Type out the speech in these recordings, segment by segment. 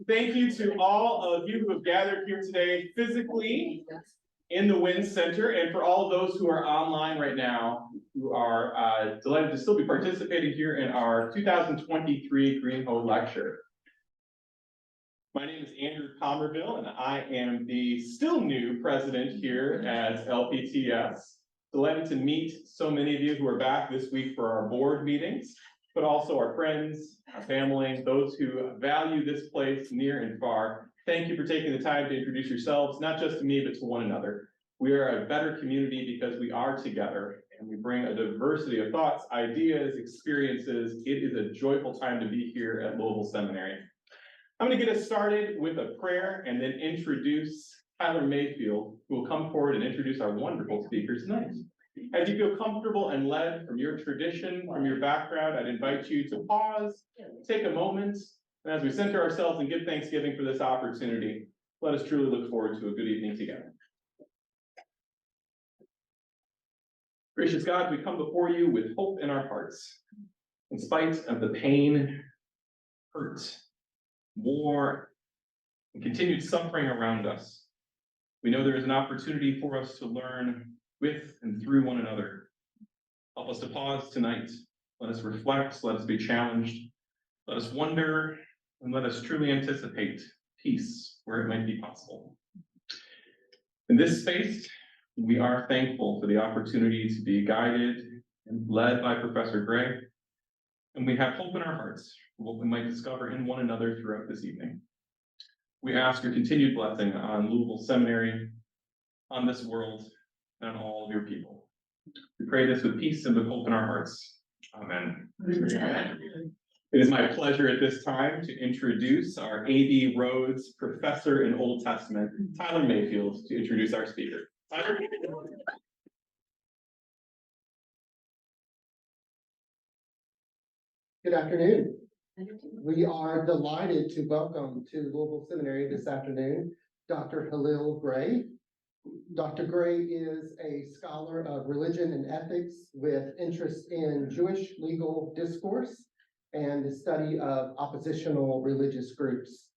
Thank you to all of you who have gathered here today physically in the WIN Center, and for all of those who are online right now, who are delighted to still be participating here in our 2023 Greenhoe lecture. My name is Andrew Comerville, and I am the still new president here at LPTS. Delighted to meet so many of you who are back this week for our board meetings, but also our friends, our family, those who value this place near and far. Thank you for taking the time to introduce yourselves, not just to me, but to one another. We are a better community because we are together and we bring a diversity of thoughts, ideas, experiences. It is a joyful time to be here at Louisville Seminary. I'm going to get us started with a prayer and then introduce Tyler Mayfield, who will come forward and introduce our wonderful speakers tonight. As you feel comfortable and led from your tradition, from your background, I'd invite you to pause, take a moment, and as we center ourselves and give thanksgiving for this opportunity, let us truly look forward to a good evening together. Gracious God, we come before you with hope in our hearts. In spite of the pain, hurt, war, and continued suffering around us, we know there is an opportunity for us to learn with and through one another. Help us to pause tonight. Let us reflect. Let us be challenged. Let us wonder, and let us truly anticipate peace where it might be possible. In this space, we are thankful for the opportunity to be guided and led by Professor Gray, and we have hope in our hearts for what we might discover in one another throughout this evening. We ask your continued blessing on Louisville Seminary, on this world, and on all of your people. We pray this with peace and with hope in our hearts. Amen. It is my pleasure at this time to introduce our A.B. Rhodes Professor in Old Testament, Tyler Mayfield, to introduce our speaker. Tyler? Good afternoon. We are delighted to welcome to Louisville Seminary this afternoon, Dr. Hillel Gray. Dr. Gray is a scholar of religion and ethics with interest in Jewish legal discourse and the study of oppositional religious groups.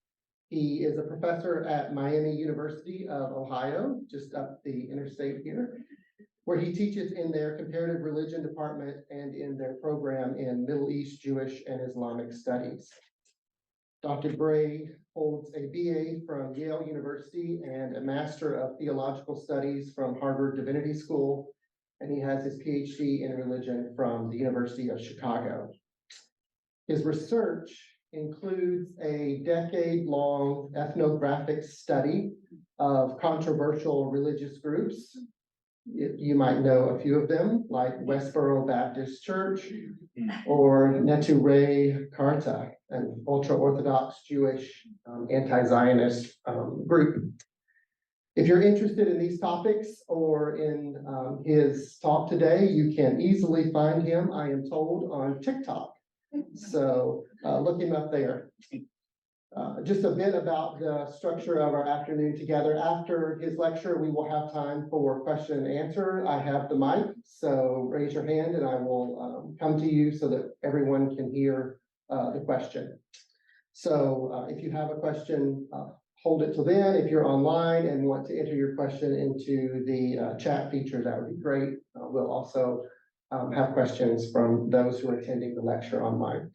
He is a professor at Miami University of Ohio, just up the interstate here, where he teaches in their comparative religion department and in their program in Middle East Jewish and Islamic studies. Dr. Gray holds a BA from Yale University and a Master of Theological Studies from Harvard Divinity School, and he has his PhD in religion from the University of Chicago. His research includes a decade-long ethnographic study of controversial religious groups. You might know a few of them, like Westboro Baptist Church or Neturei Karta, an ultra-Orthodox Jewish anti-Zionist group. If you're interested in these topics or in his talk today, you can easily find him, I am told, on TikTok. So look him up there. Just a bit about the structure of our afternoon together. After his lecture, we will have time for question and answer. I have the mic, so raise your hand and I will come to you so that everyone can hear the question. So if you have a question, hold it till then. If you're online and want to enter your question into the chat feature, that would be great. We'll also have questions from those who are attending the lecture online.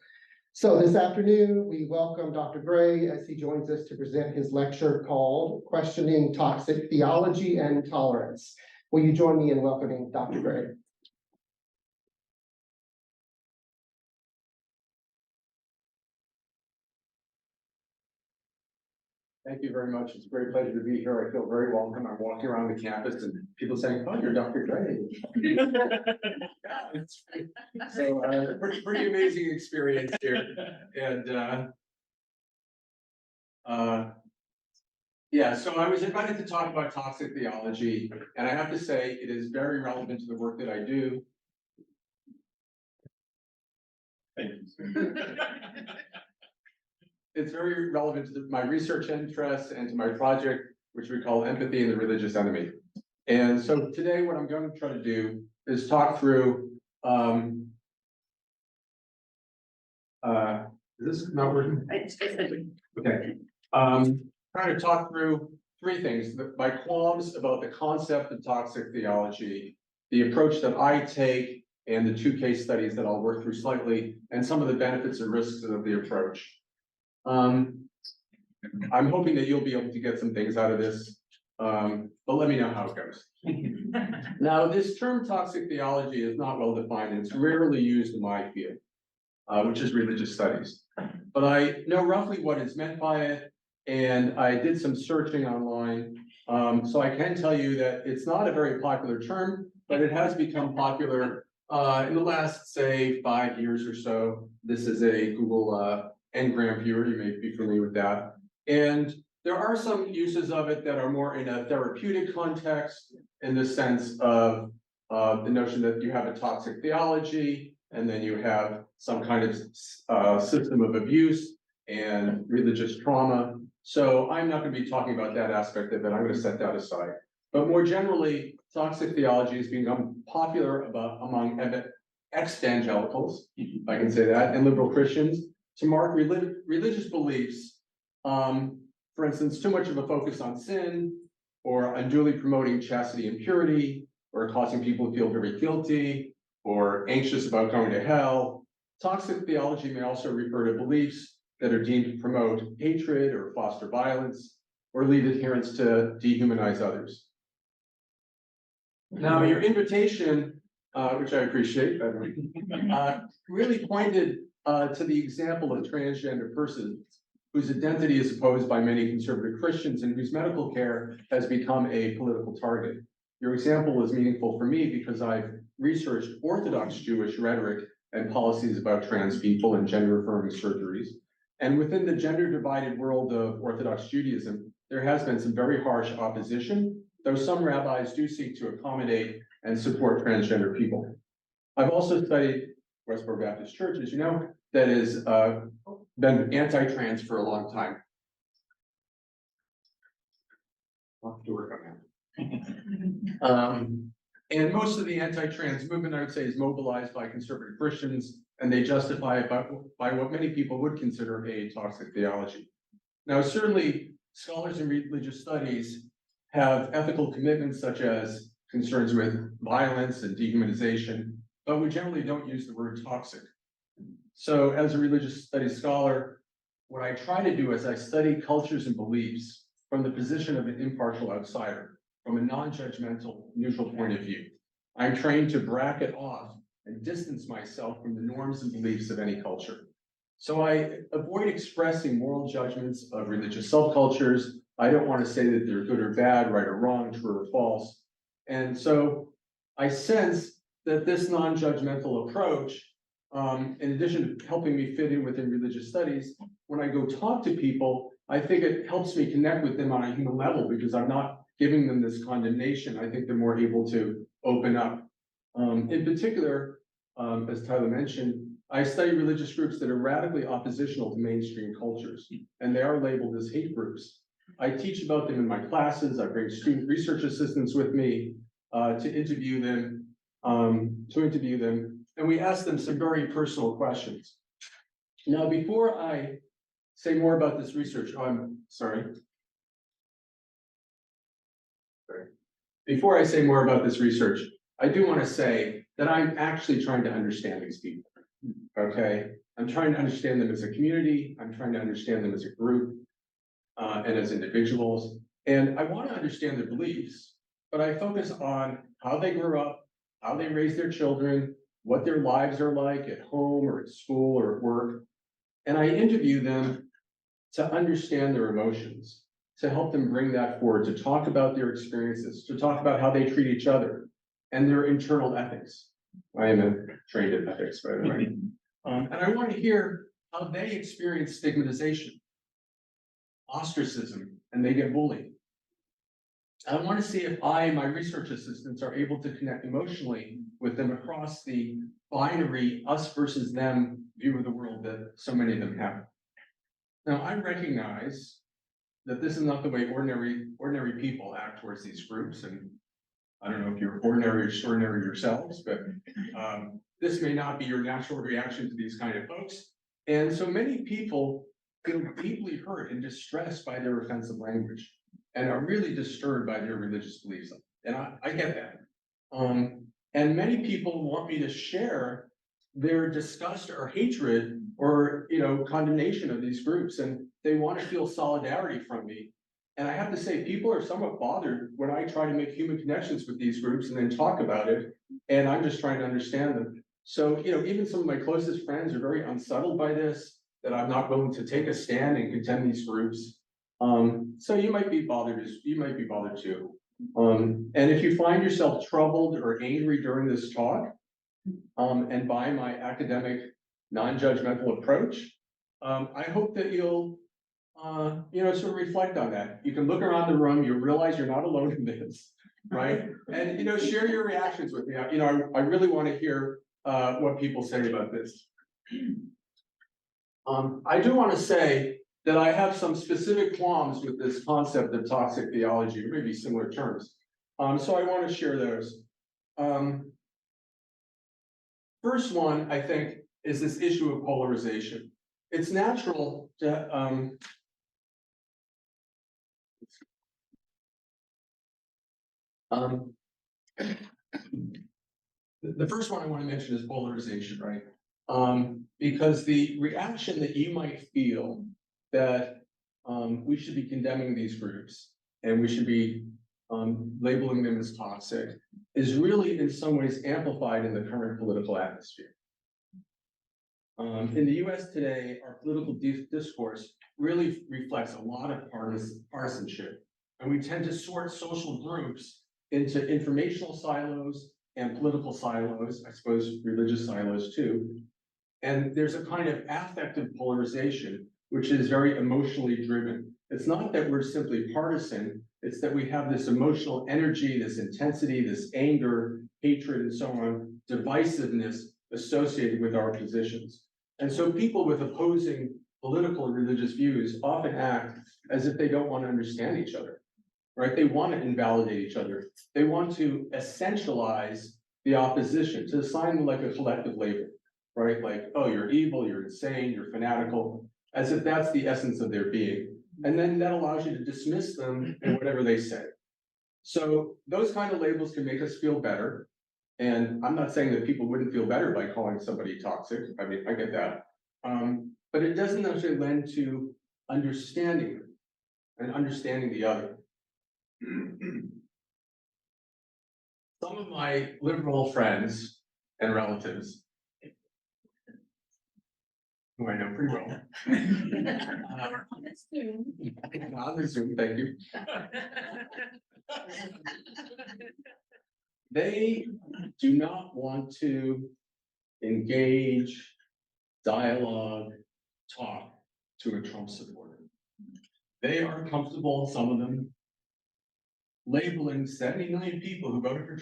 So this afternoon, we welcome Dr. Gray as he joins us to present his lecture called Questioning Toxic Theology and Tolerance. Will you join me in welcoming Dr. Gray? Thank you very much. It's a great pleasure to be here. I feel very welcome. I'm walking around the campus and people saying, "Oh, you're Dr. Gray." So pretty amazing experience here. And yeah, so I was invited to talk about toxic theology, and I have to say it is very relevant to the work that I do. Thank you. It's very relevant to my research interests and to my project, which we call Empathy and the Religious Enemy. And so today what I'm going to try to do is talk through, is this not working? Okay. Trying to talk through three things, my qualms about the concept of toxic theology, the approach that I take, and the two case studies that I'll work through slightly, and some of the benefits and risks of the approach. I'm hoping that you'll be able to get some things out of this, but let me know how it goes. Now, this term toxic theology is not well defined, and it's rarely used in my field, which is religious studies. But I know roughly what is meant by it, and I did some searching online. So I can tell you that it's not a very popular term, but it has become popular in the last, say, 5 years or so. This is a Google Ngram viewer, you may be familiar with that. And there are some uses of it that are more in a therapeutic context, in the sense of the notion that you have a toxic theology, and then you have some kind of system of abuse and religious trauma. So I'm not going to be talking about that aspect of it. I'm going to set that aside. But more generally, toxic theology has become popular among ex-evangelicals, if I can say that, and liberal Christians, to mark religious beliefs. For instance, too much of a focus on sin, or unduly promoting chastity and purity, or causing people to feel very guilty, or anxious about going to hell. Toxic theology may also refer to beliefs that are deemed to promote hatred or foster violence, or lead adherents to dehumanize others. Now, your invitation, which I appreciate, by the way, really pointed to the example of transgender persons whose identity is opposed by many conservative Christians and whose medical care has become a political target. Your example is meaningful for me because I've researched Orthodox Jewish rhetoric and policies about trans people and gender-affirming surgeries. And within the gender-divided world of Orthodox Judaism, there has been some very harsh opposition, though some rabbis do seek to accommodate and support transgender people. I've also studied Westboro Baptist Church, as you know, that has been anti-trans for a long time. I'll have to work on that. And most of the anti-trans movement, I would say, is mobilized by conservative Christians, and they justify it by what many people would consider a toxic theology. Now, certainly, scholars in religious studies have ethical commitments such as concerns with violence and dehumanization, but we generally don't use the word toxic. So as a religious studies scholar, what I try to do is I study cultures and beliefs from the position of an impartial outsider, from a non-judgmental, neutral point of view. I'm trained to bracket off and distance myself from the norms and beliefs of any culture. So I avoid expressing moral judgments of religious subcultures. I don't want to say that they're good or bad, right or wrong, true or false. And so I sense that this non-judgmental approach, in addition to helping me fit in within religious studies, when I go talk to people, I think it helps me connect with them on a human level because I'm not giving them this condemnation. I think they're more able to open up. In particular, as Tyler mentioned, I study religious groups that are radically oppositional to mainstream cultures, and they are labeled as hate groups. I teach about them in my classes. I bring student research assistants with me to interview them, and we ask them some very personal questions. Now, before I say more about this research, Before I say more about this research, I do want to say that I'm actually trying to understand these people, okay? I'm trying to understand them as a community. I'm trying to understand them as a group and as individuals. And I want to understand their beliefs, but I focus on how they grew up, how they raise their children, what their lives are like at home or at school or at work. And I interview them to understand their emotions, to help them bring that forward, to talk about their experiences, to talk about how they treat each other and their internal ethics. I am trained in ethics, by the way. And I want to hear how they experience stigmatization, ostracism, and they get bullied. I want to see if I and my research assistants are able to connect emotionally with them across the binary us versus them view of the world that so many of them have. Now, I recognize that this is not the way ordinary people act towards these groups, and I don't know if you're ordinary or extraordinary yourselves, but this may not be your natural reaction to these kind of folks. And so many people feel deeply hurt and distressed by their offensive language and are really disturbed by their religious beliefs. And I get that. And many people want me to share their disgust or hatred or, condemnation of these groups, and they want to feel solidarity from me. And I have to say, people are somewhat bothered when I try to make human connections with these groups and then talk about it, and I'm just trying to understand them. So, even some of my closest friends are very unsettled by this, that I'm not willing to take a stand and condemn these groups. So you might be bothered too. And if you find yourself troubled or angry during this talk, and by my academic, non-judgmental approach, I hope that you'll, sort of reflect on that. You can look around the room, you realize you're not alone in this, right? And, share your reactions with me. I really want to hear, what people say about this. I do want to say that I have some specific qualms with this concept of toxic theology, or maybe similar terms. So I want to share those. First one, I think, is this issue of polarization. It's natural to, the first one I want to mention is polarization, right? Because the reaction that you might feel that we should be condemning these groups and we should be labeling them as toxic is really in some ways amplified in the current political atmosphere. In the US today, our political discourse really reflects a lot of partisanship, and we tend to sort social groups into informational silos and political silos, I suppose religious silos too. And there's a kind of affective polarization, which is very emotionally driven. It's not that we're simply partisan, it's that we have this emotional energy, this intensity, this anger, hatred, and so on, divisiveness associated with our positions. And so people with opposing political and religious views often act as if they don't want to understand each other, right? They want to invalidate each other. They want to essentialize the opposition, to assign them like a collective label, right? Like, oh, you're evil, you're insane, you're fanatical, as if that's the essence of their being. And then that allows you to dismiss them in whatever they say. So those kind of labels can make us feel better. And I'm not saying that people wouldn't feel better by calling somebody toxic. I mean, I get that. But it doesn't necessarily lend to understanding them and understanding the other. Some of my liberal friends and relatives, who I know pretty well, on the Zoom, thank you. They do not want to engage, dialogue, talk to a Trump supporter. They are comfortable, some of them, labeling 70 million people who voted for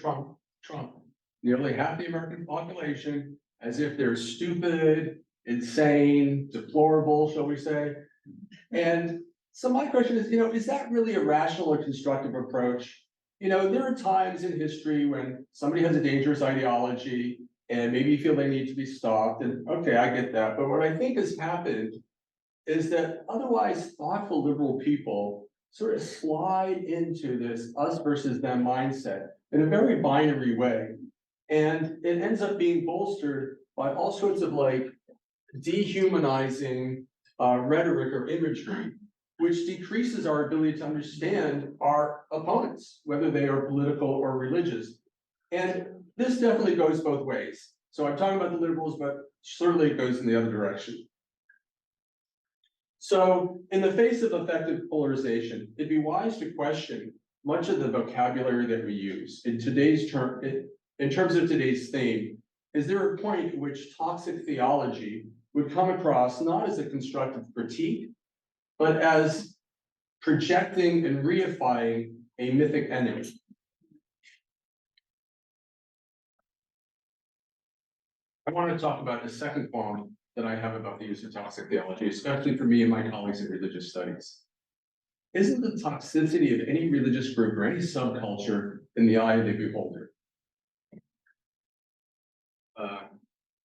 Trump, nearly half the American population, as if they're stupid, insane, deplorable, shall we say. And so my question is, is that really a rational or constructive approach? There are times in history when somebody has a dangerous ideology and maybe you feel they need to be stopped, and okay, I get that. But what I think has happened is that otherwise thoughtful liberal people sort of slide into this us versus them mindset in a very binary way. And it ends up being bolstered by all sorts of like dehumanizing rhetoric or imagery, which decreases our ability to understand our opponents, whether they are political or religious. And this definitely goes both ways. So I'm talking about the liberals, but certainly it goes in the other direction. So in the face of effective polarization, it'd be wise to question much of the vocabulary that we use. In terms of today's theme, is there a point at which toxic theology would come across not as a constructive critique, but as projecting and reifying a mythic enemy? I want to talk about the second qualm that I have about the use of toxic theology, especially for me and my colleagues in religious studies. Isn't the toxicity of any religious group or any subculture in the eye of the beholder?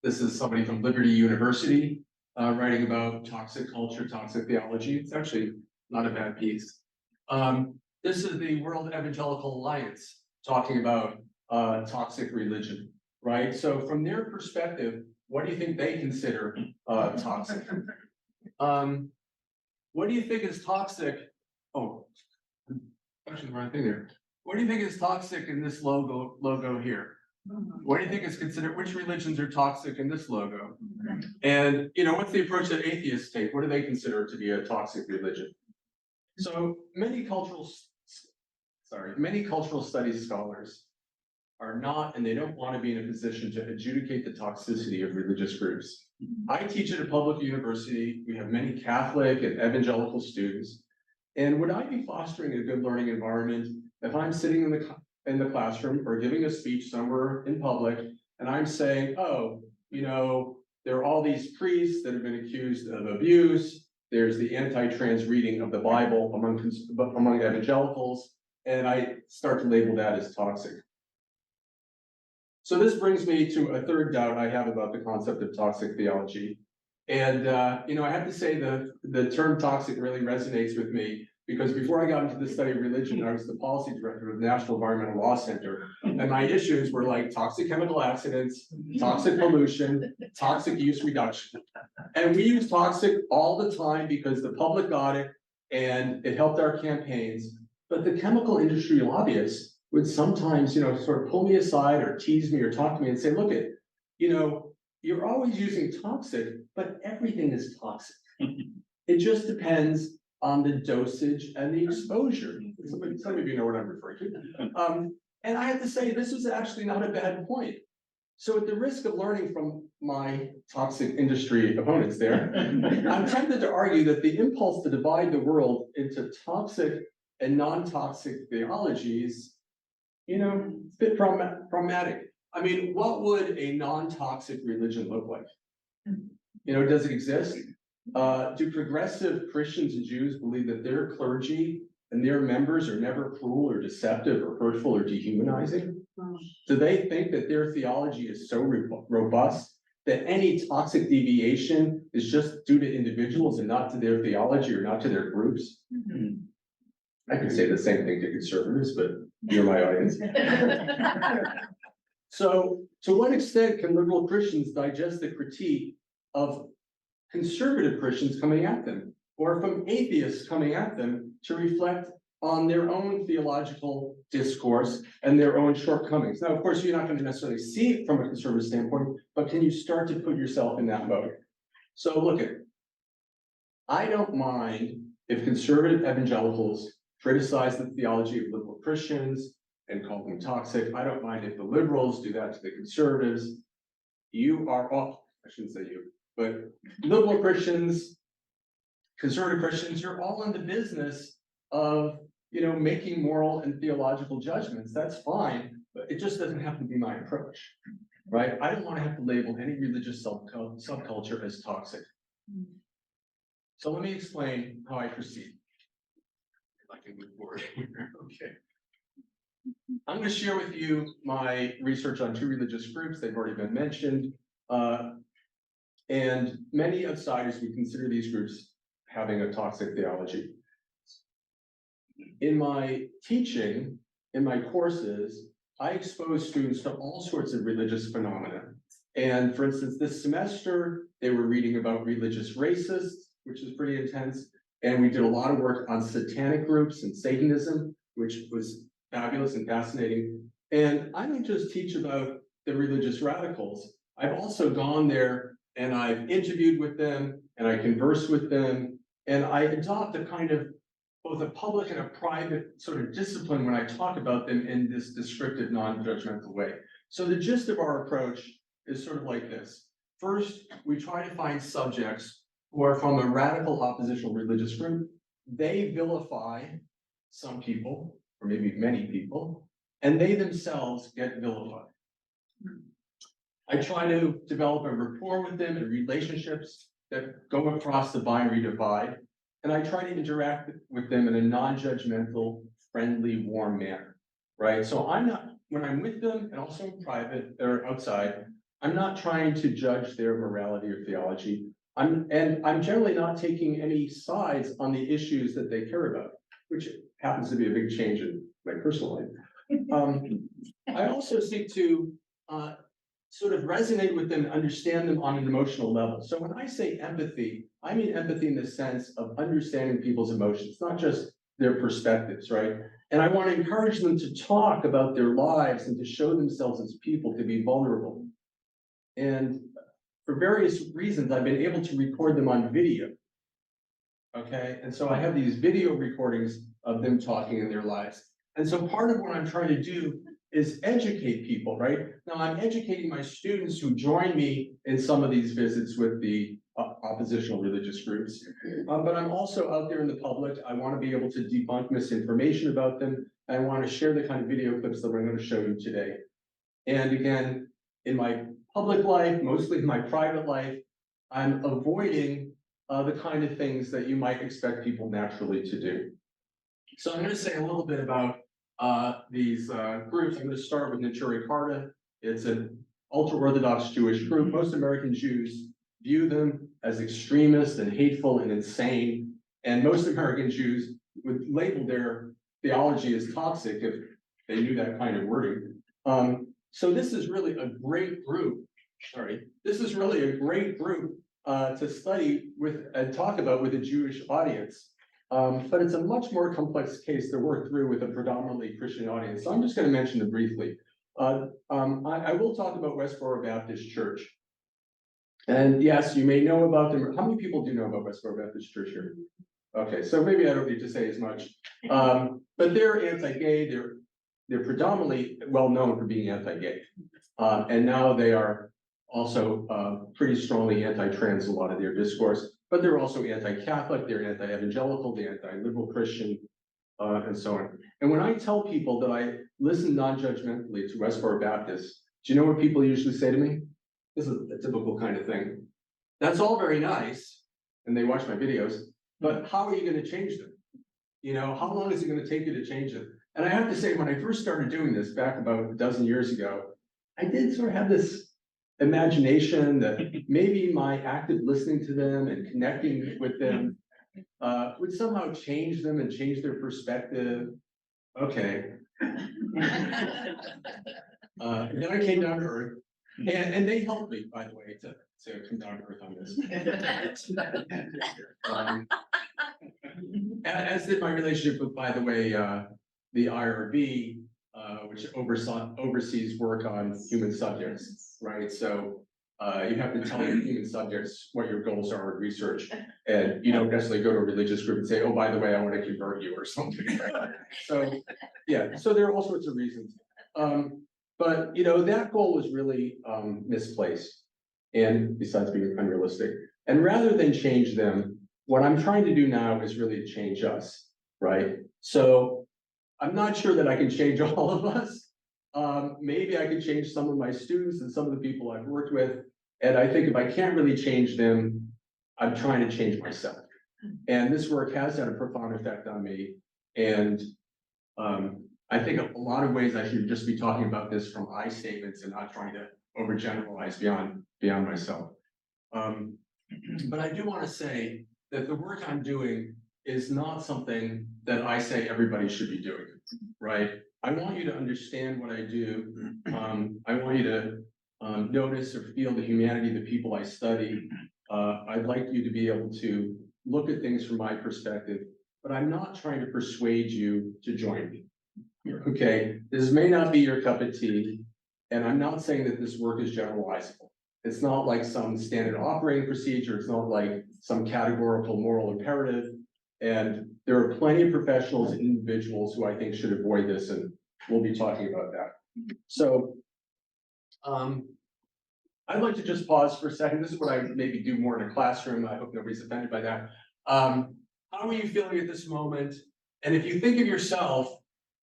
This is somebody from Liberty University. writing about toxic culture, toxic theology. It's actually not a bad piece. This is the World Evangelical Alliance talking about toxic religion, right? So from their perspective, what do you think they consider toxic? What do you think is toxic? Oh, actually, the wrong thing there. What do you think is toxic in this logo here? What do you think is considered, which religions are toxic in this logo? And, you know, what's the approach that atheists take? What do they consider to be a toxic religion? So many cultural studies scholars are not, and they don't want to be in a position to adjudicate the toxicity of religious groups. I teach at a public university. We have many Catholic and evangelical students. And would I be fostering a good learning environment if I'm sitting in the classroom or giving a speech somewhere in public and I'm saying, oh, you know, there are all these priests that have been accused of abuse. There's the anti-trans reading of the Bible among evangelicals, and I start to label that as toxic. So this brings me to a third doubt I have about the concept of toxic theology. And, you know, I have to say the term toxic really resonates with me because before I got into the study of religion, I was the policy director of the National Environmental Law Center. And my issues were like toxic chemical accidents, toxic pollution, toxic use reduction. And we use toxic all the time because the public got it and it helped our campaigns. But the chemical industry lobbyists would sometimes, you know, sort of pull me aside or tease me or talk to me and say, look it, you know, you're always using toxic, but everything is toxic. It just depends on the dosage and the exposure. Some of you know what I'm referring to. And I have to say, this is actually not a bad point. So at the risk of learning from my toxic industry opponents there, I'm tempted to argue that the impulse to divide the world into toxic and non-toxic theologies, you know, it's a bit problematic. I mean, what would a non-toxic religion look like? You know, does it exist? Do progressive Christians and Jews believe that their clergy and their members are never cruel or deceptive or hurtful or dehumanizing? Do they think that their theology is so robust that any toxic deviation is just due to individuals and not to their theology or not to their groups? I could say the same thing to conservatives, but you're my audience. So, to what extent can liberal Christians digest the critique of conservative Christians coming at them, or from atheists coming at them to reflect on their own theological discourse and their own shortcomings? Now, of course, you're not going to necessarily see it from a conservative standpoint, but can you start to put yourself in that mode? So look at, I don't mind if conservative evangelicals criticize the theology of liberal Christians and call them toxic. I don't mind if the liberals do that to the conservatives. You are all, I shouldn't say you, but liberal Christians, conservative Christians, you're all in the business of, you know, making moral and theological judgments. That's fine, but it just doesn't have to be my approach, right? I don't want to have to label any religious subculture as toxic. So let me explain how I proceed. If I can move forward. Okay. I'm going to share with you my research on two religious groups. They've already been mentioned. And many outsiders would consider these groups having a toxic theology. In my teaching, in my courses, I expose students to all sorts of religious phenomena. And for instance, this semester, they were reading about religious racists, which is pretty intense. And we did a lot of work on satanic groups and Satanism, which was fabulous and fascinating. And I don't just teach about the religious radicals. I've also gone there and I've interviewed with them and I converse with them. And I adopt a kind of both a public and a private sort of discipline when I talk about them in this descriptive, non-judgmental way. So the gist of our approach is sort of like this. First, we try to find subjects who are from a radical oppositional religious group. They vilify some people, or maybe many people, and they themselves get vilified. I try to develop a rapport with them and relationships that go across the binary divide, and I try to interact with them in a non-judgmental, friendly, warm manner, right? So I'm not, when I'm with them and also in private or outside, I'm not trying to judge their morality or theology. I'm generally not taking any sides on the issues that they care about, which happens to be a big change in my personal life. I also seek to sort of resonate with them, understand them on an emotional level. So when I say empathy, I mean empathy in the sense of understanding people's emotions, not just their perspectives, right? And I want to encourage them to talk about their lives and to show themselves as people, to be vulnerable. And for various reasons, I've been able to record them on video. Okay, and so I have these video recordings of them talking in their lives. And so part of what I'm trying to do is educate people, right? Now I'm educating my students who join me in some of these visits with the oppositional religious groups. But I'm also out there in the public. I want to be able to debunk misinformation about them. I want to share the kind of video clips that I'm going to show you today. And again, in my public life, mostly in my private life, I'm avoiding the kind of things that you might expect people naturally to do. So I'm going to say a little bit about these groups. I'm going to start with Neturei Karta. It's an ultra-Orthodox Jewish group. Most American Jews view them as extremist and hateful and insane. And most American Jews would label their theology as toxic if they knew that kind of wording. So this is really a great group. This is really a great group to study with and talk about with a Jewish audience. But it's a much more complex case to work through with a predominantly Christian audience. So I'm just going to mention them briefly. I will talk about Westboro Baptist Church. And yes, you may know about them. How many people do know about Westboro Baptist Church here? Okay, so maybe I don't need to say as much. But they're anti-gay. They're predominantly well known for being anti-gay. And now they are also pretty strongly anti-trans, a lot of their discourse, but they're also anti-Catholic, they're anti-evangelical, they're anti-liberal Christian, and so on. And when I tell people that I listen non-judgmentally to Westboro Baptists, do you know what people usually say to me? This is a typical kind of thing. That's all very nice, and they watch my videos, but how are you going to change them? You know, how long is it going to take you to change them? And I have to say, when I first started doing this back about a dozen years ago, I did sort of have this imagination that maybe my active listening to them and connecting with them would somehow change them and change their perspective. Okay. Then I came down to earth, and they helped me, by the way, to come down to earth on this. As did my relationship with, by the way, the IRB, which oversees work on human subjects, right? So you have to tell your human subjects what your goals are in research, and you don't necessarily go to a religious group and say, oh, by the way, I want to convert you or something. So yeah, so there are all sorts of reasons. But you know, that goal was really misplaced, and besides being unrealistic. And rather than change them, what I'm trying to do now is really change us, right? So I'm not sure that I can change all of us. Maybe I can change some of my students and some of the people I've worked with. And I think if I can't really change them, I'm trying to change myself. And this work has had a profound effect on me. And I think a lot of ways I should just be talking about this from I statements and not trying to overgeneralize beyond myself. But I do want to say that the work I'm doing is not something that I say everybody should be doing, right? I want you to understand what I do. I want you to notice or feel the humanity of the people I study. I'd like you to be able to look at things from my perspective, but I'm not trying to persuade you to join me. Okay, this may not be your cup of tea, and I'm not saying that this work is generalizable. It's not like some standard operating procedure. It's not like some categorical moral imperative. And there are plenty of professionals and individuals who I think should avoid this, and we'll be talking about that. So I'd like to just pause for a second. This is what I maybe do more in a classroom. I hope nobody's offended by that. How are you feeling at this moment? And if you think of yourself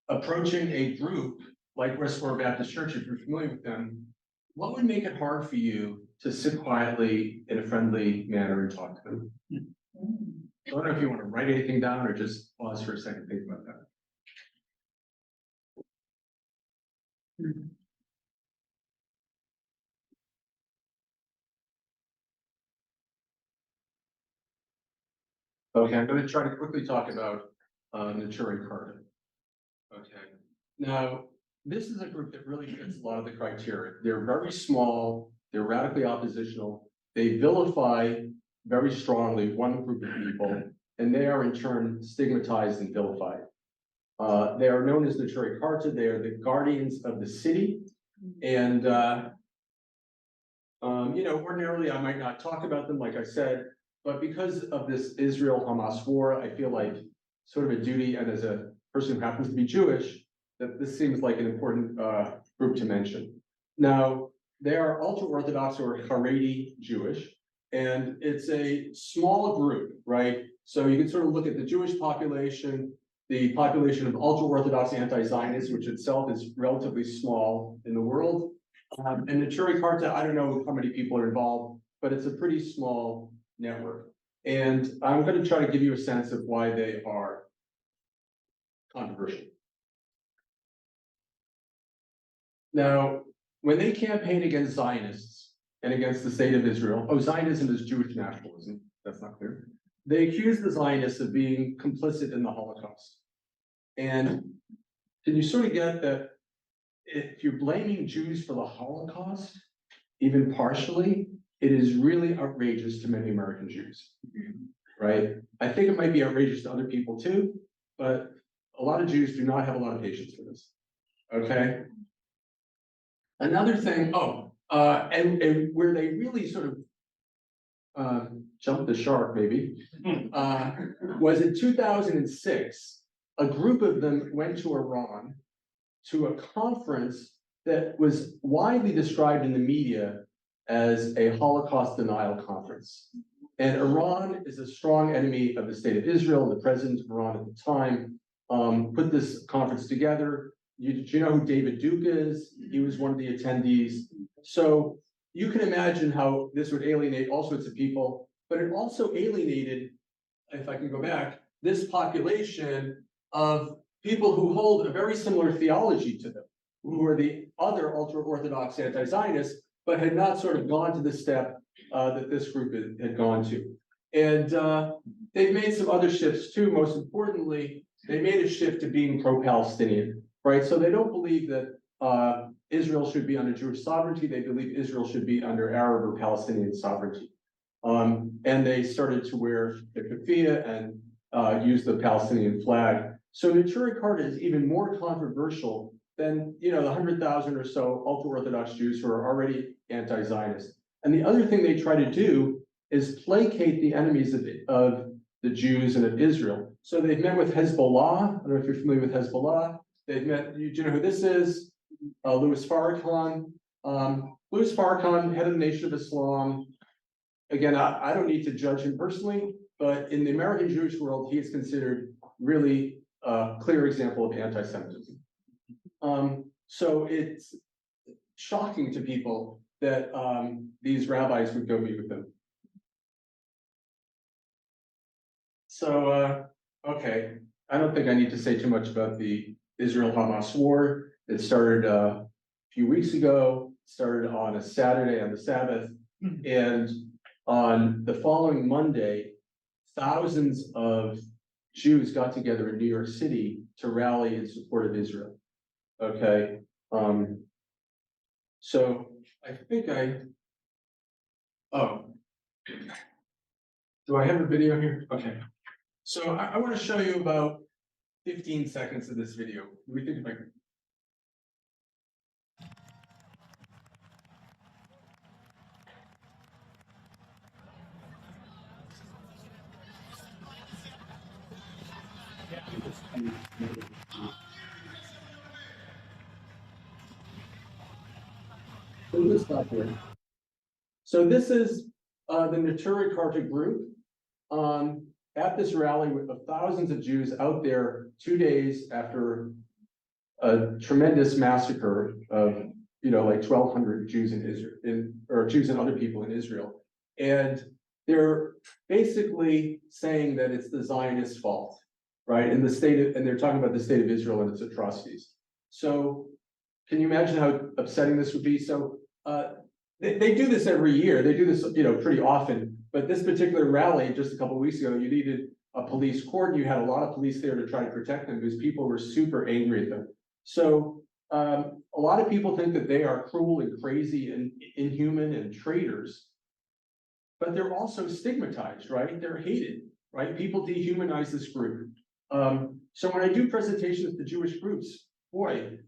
approaching a group like Westboro Baptist Church, if you're familiar with them, what would make it hard for you to sit quietly in a friendly manner and talk to them? I don't know if you want to write anything down or just pause for a second, think about that. Okay, I'm gonna try to quickly talk about Natura Carta. Okay, now, this is a group that really fits a lot of the criteria. They're very small, they're radically oppositional, they vilify very strongly one group of people, and they are in turn stigmatized and vilified. They are known as Natura Carta, they are the guardians of the city, and ordinarily I might not talk about them, like I said, but because of this Israel-Hamas war, I feel like sort of a duty, and as a person who happens to be Jewish, that this seems like an important group to mention. Now, they are ultra-Orthodox or Haredi Jewish, and it's a small group, right? So you can sort of look at the Jewish population, the population of ultra-Orthodox anti-Zionists, which itself is relatively small in the world. And Natura Carta, I don't know how many people are involved, but it's a pretty small network. And I'm going to try to give you a sense of why they are controversial. Now, when they campaign against Zionists and against the state of Israel, Zionism is Jewish nationalism, that's not clear. They accuse the Zionists of being complicit in the Holocaust. And can you sort of get that if you're blaming Jews for the Holocaust, even partially, it is really outrageous to many American Jews, right? I think it might be outrageous to other people too, but a lot of Jews do not have a lot of patience for this, okay? Another thing, and where they really sort of jumped the shark maybe, was in 2006, a group of them went to Iran to a conference that was widely described in the media as a Holocaust denial conference. And Iran is a strong enemy of the state of Israel. The president of Iran at the time put this conference together. Do you know who David Duke is? He was one of the attendees. So you can imagine how this would alienate all sorts of people, but it also alienated, if I can go back, this population of people who hold a very similar theology to them, who are the other ultra-Orthodox anti-Zionists, but had not sort of gone to the step that this group had gone to. And they've made some other shifts too. Most importantly, they made a shift to being pro-Palestinian, right? So they don't believe that Israel should be under Jewish sovereignty. They believe Israel should be under Arab or Palestinian sovereignty. And they started to wear the keffiyeh and use the Palestinian flag. So Natura Carta is even more controversial than the 100,000 or so ultra-Orthodox Jews who are already anti-Zionist. And the other thing they try to do is placate the enemies of the Jews and of Israel. So they've met with Hezbollah. I don't know if you're familiar with Hezbollah. They've met, do you know who this is? Louis Farrakhan. Louis Farrakhan, head of the Nation of Islam. Again, I don't need to judge him personally, but in the American Jewish world, he is considered really a clear example of anti-Semitism. So it's shocking to people that these rabbis would go meet with them. So, okay, I don't think I need to say too much about the Israel-Hamas war. It started a few weeks ago, started on a Saturday on the Sabbath, and on the following Monday, thousands of Jews got together in New York City to rally in support of Israel. Okay, so I think do I have a video here? Okay, so I want to show you about 15 seconds of this video. Do we think if I can? Let's stop here. So this is the Natura Carta group at this rally of thousands of Jews out there 2 days after a tremendous massacre of like 1,200 Jews in Israel, or Jews and other people in Israel, and they're basically saying that it's the Zionist fault, right? And they're talking about the state of Israel and its atrocities. So can you imagine how upsetting this would be? So they do this every year. They do this, pretty often. But this particular rally, just a couple of weeks ago, you needed a police cordon. You had a lot of police there to try to protect them because people were super angry at them. So a lot of people think that they are cruel and crazy and inhuman and traitors, but they're also stigmatized, right? They're hated, right? People dehumanize this group. So when I do presentations to Jewish groups, boy,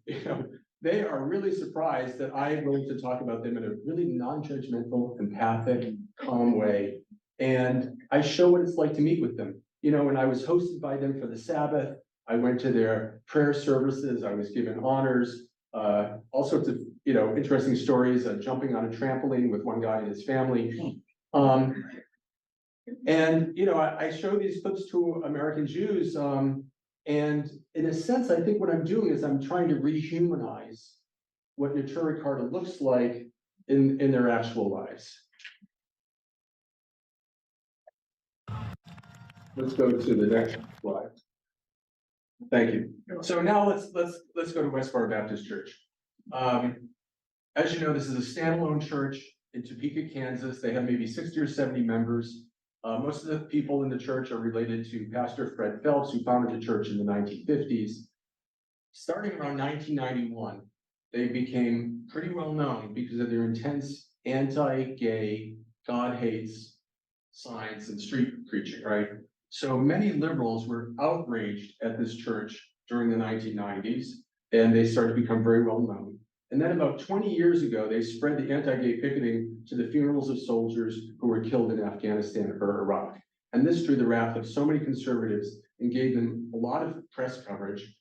they are really surprised that I am willing to talk about them in a really non-judgmental, empathic, calm way. And I show what it's like to meet with them. When I was hosted by them for the Sabbath, I went to their prayer services, I was given honors, all sorts of, interesting stories, jumping on a trampoline with one guy and his family. I show these clips to American Jews, and in a sense, I think what I'm doing is I'm trying to rehumanize what Neturei Karta looks like in their actual lives. Let's go to the next slide. Thank you. So now let's go to Westboro Baptist Church. As you know, this is a standalone church in Topeka, Kansas. They have maybe 60 or 70 members. Most of the people in the church are related to Pastor Fred Phelps, who founded the church in the 1950s. Starting around 1991, they became pretty well known because of their intense anti-gay, God hates signs and street preaching, right? So many liberals were outraged at this church during the 1990s, and they started to become very well known. And then about 20 years ago, they spread the anti-gay picketing to the funerals of soldiers who were killed in Afghanistan or Iraq. And this drew the wrath of so many conservatives and gave them a lot of press coverage.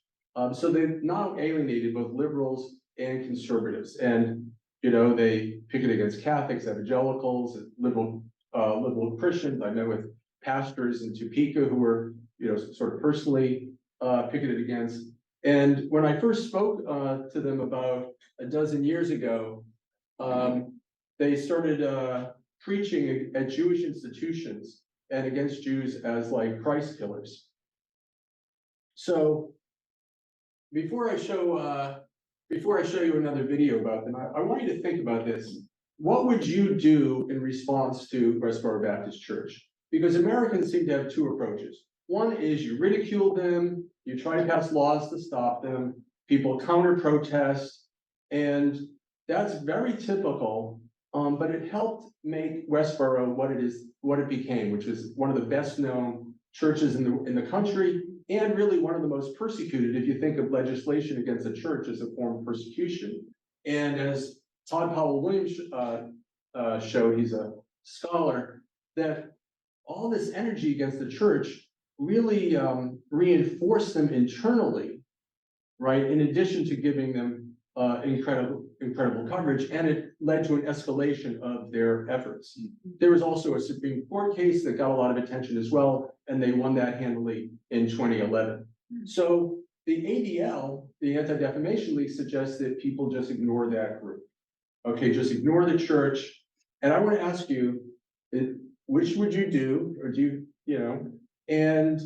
So they now alienated both liberals and conservatives. And, they picketed against Catholics, evangelicals, liberal Christians. I met with pastors in Topeka who were, sort of personally picketed against. And when I first spoke to them about a dozen years ago, they started preaching at Jewish institutions and against Jews as like Christ killers. So before I show you another video about them, I want you to think about this. What would you do in response to Westboro Baptist Church? Because Americans seem to have two approaches. One is you ridicule them, you try to pass laws to stop them, people counter protest, and that's very typical, but it helped make Westboro what it became, which was one of the best known churches in the country, and really one of the most persecuted if you think of legislation against the church as a form of persecution. And as Todd Powell Williams showed, he's a scholar, that all this energy against the church really reinforced them internally, right? In addition to giving them incredible coverage, and it led to an escalation of their efforts. There was also a Supreme Court case that got a lot of attention as well, and they won that handily in 2011. So the ADL, the Anti-Defamation League, suggests that people just ignore that group. Okay, just ignore the church. And I want to ask you, which would you do, or do you, and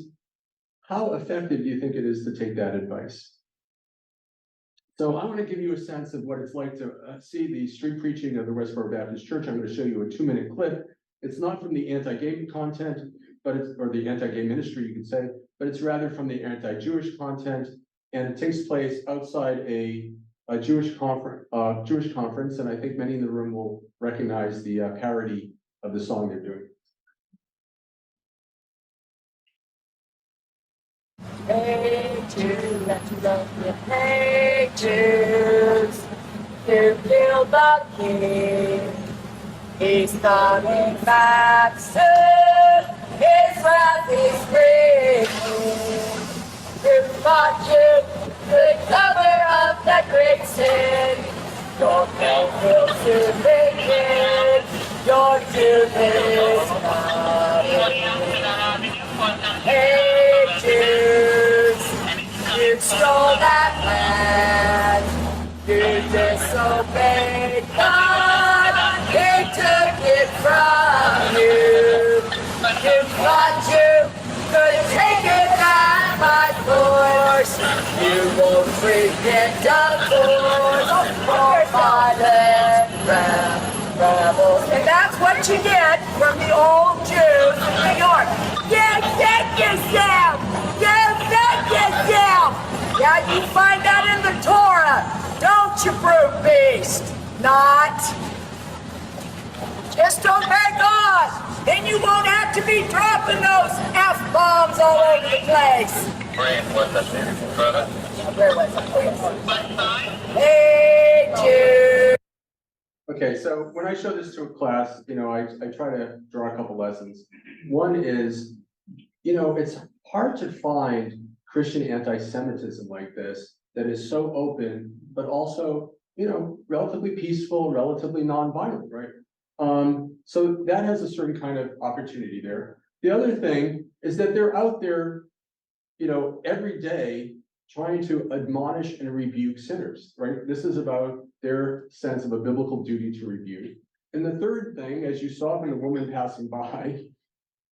how effective do you think it is to take that advice? So I want to give you a sense of what it's like to see the street preaching of the Westboro Baptist Church. I'm going to show you a 2-minute clip. It's not from the anti-gay content, or the anti-gay ministry, you could say, but it's rather from the anti-Jewish content, and it takes place outside a Jewish conference, and I think many in the room will recognize the parody of the song they're doing. Hey Jews, let's love you. Hey Jews, to kill the king. He's coming back soon. His wrath is breaking. To watch you, the cover of that great sin. Your faith will soon begin. Your doom is coming. Hey Jews, you stole that land. You disobeyed God. He took it from you. You thought you could take it back by force. You won't forget the force for violent rebels. And that's what you get from the old Jews in New York. You thank yourself! You thank yourself! Yeah, you find that in the Torah, don't you, brute beast? Not. Just obey God, then you won't have to be dropping those F-bombs all over the place. Where was it? Hey, Jude. Okay, so when I show this to a class, you know, I try to draw a couple lessons. One is, you know, it's hard to find Christian anti-Semitism like this that is so open, but also, you know, relatively peaceful, relatively non-violent, right? So that has a certain kind of opportunity there. The other thing is that they're out there, you know, every day trying to admonish and rebuke sinners, right? This is about their sense of a biblical duty to rebuke. And the third thing, as you saw from the woman passing by,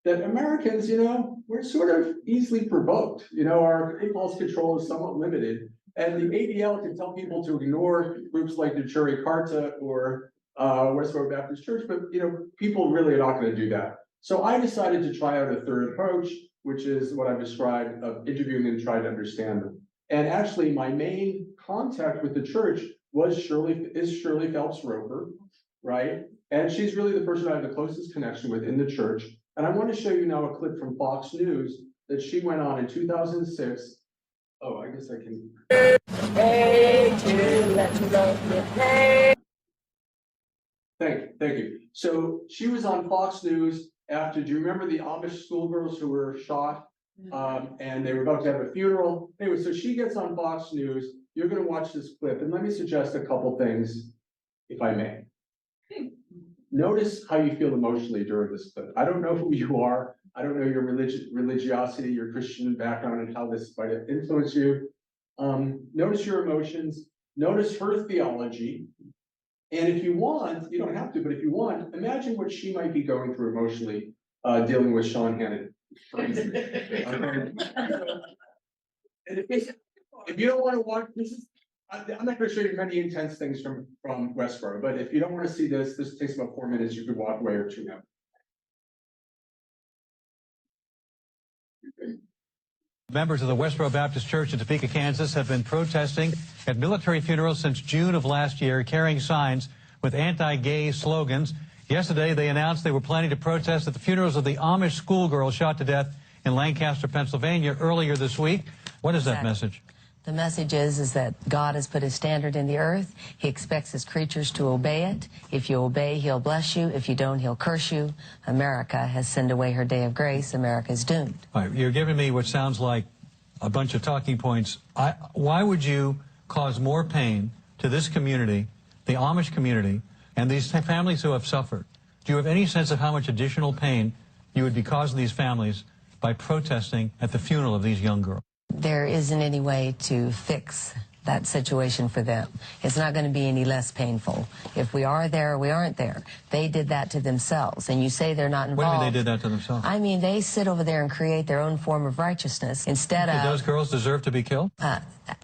that Americans, you know, we're sort of easily provoked. You know, our impulse control is somewhat limited. And the ADL can tell people to ignore groups like the Churi Karta or Westboro Baptist Church, but, you know, people really are not going to do that. So I decided to try out a third approach, which is what I've described of interviewing them and trying to understand them. And actually, my main contact with the church was Shirley Phelps Roper, right? And she's really the person I have the closest connection with in the church. And I want to show you now a clip from Fox News that she went on in 2006. Oh, I guess I can. Thank you. So she was on Fox News after, do you remember the Amish schoolgirls who were shot? And they were about to have a funeral. Anyway, so she gets on Fox News. You're going to watch this clip, and let me suggest a couple things, if I may. Notice how you feel emotionally during this clip. I don't know who you are. I don't know your religiosity, your Christian background, and how this might influence you. Notice your emotions. Notice her theology. And if you want, you don't have to, but if you want, imagine what she might be going through emotionally, dealing with Sean Hannity. If you don't want to watch, this is, I'm not going to show you many intense things from Westboro, but if you don't want to see this, this takes about 4 minutes. You could walk away or two now. Members of the Westboro Baptist Church in Topeka, Kansas have been protesting at military funerals since June of last year, carrying signs with anti-gay slogans. Yesterday, they announced they were planning to protest at the funerals of the Amish schoolgirl shot to death in Lancaster, Pennsylvania earlier this week. What is that message? The message is that God has put his standard in the earth. He expects his creatures to obey it. If you obey, he'll bless you. If you don't, he'll curse you. America has sent away her day of grace. America is doomed. All right, you're giving me what sounds like a bunch of talking points. Why would you cause more pain to this community, the Amish community, and these families who have suffered? Do you have any sense of how much additional pain you would be causing these families by protesting at the funeral of these young girls? There isn't any way to fix that situation for them. It's not going to be any less painful. If we are there or we aren't there, they did that to themselves. And you say they're not involved. What do you mean they did that to themselves? I mean, they sit over there and create their own form of righteousness instead of... Did those girls deserve to be killed?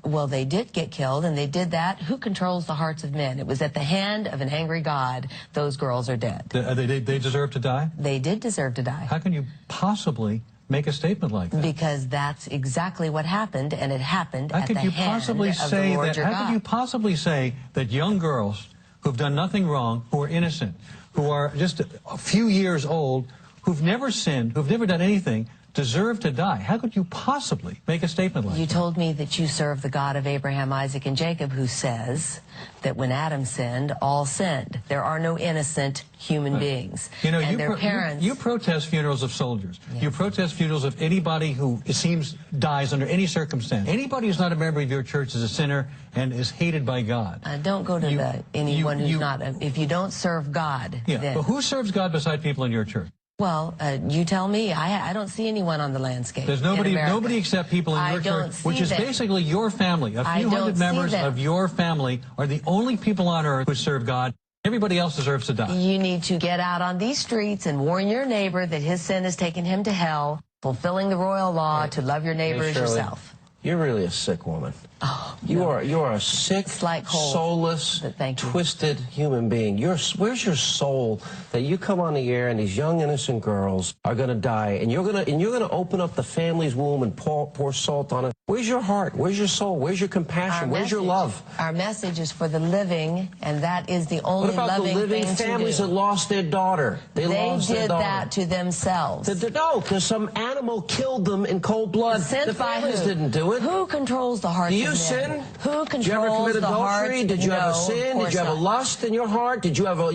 Well, they did get killed, and they did that. Who controls the hearts of men? It was at the hand of an angry God. Those girls are dead. They deserve to die? They did deserve to die. How can you possibly make a statement like that? Because that's exactly what happened, and it happened at the hand of the Lord your God. How could you possibly say that young girls who've done nothing wrong, who are innocent, who are just a few years old, who've never sinned, who've never done anything, deserve to die? How could you possibly make a statement like that? You told me that you serve the God of Abraham, Isaac, and Jacob, who says that when Adam sinned, all sinned. There are no innocent human beings. You know, and their parents... You protest funerals of soldiers. Yes. You protest funerals of anybody who, it seems, dies under any circumstance. Anybody who's not a member of your church is a sinner and is hated by God. Don't go to anyone who's not... if you don't serve God, yeah, then... But who serves God beside people in your church? Well, you tell me. I don't see anyone on the landscape. There's nobody except people in your church, which is basically your family. A few hundred members of your family are the only people on earth who serve God. Everybody else deserves to die. You need to get out on these streets and warn your neighbor that his sin has taken him to hell, fulfilling the royal law to love your neighbor as yourself. You're really a sick woman. Oh, You are a sick, It's like cold, soulless, but thank you. twisted human being. Where's your soul that you come on the air and these young innocent girls are gonna die and you're gonna open up the family's womb and pour salt on it? Where's your heart? Where's your soul? Where's your compassion? Where's your love? Our message is for the living, and that is the What only about the loving living thing families to that do. lost their daughter? They lost their did daughter. that to themselves. No, because some animal killed them in cold blood. Sent The by families who? didn't do it. Who controls the hearts Do of you men? sin? Who Did you ever controls commit the hearts? adultery? Did you ever No, sin? of Did course you ever not. lust in your heart? Did you ever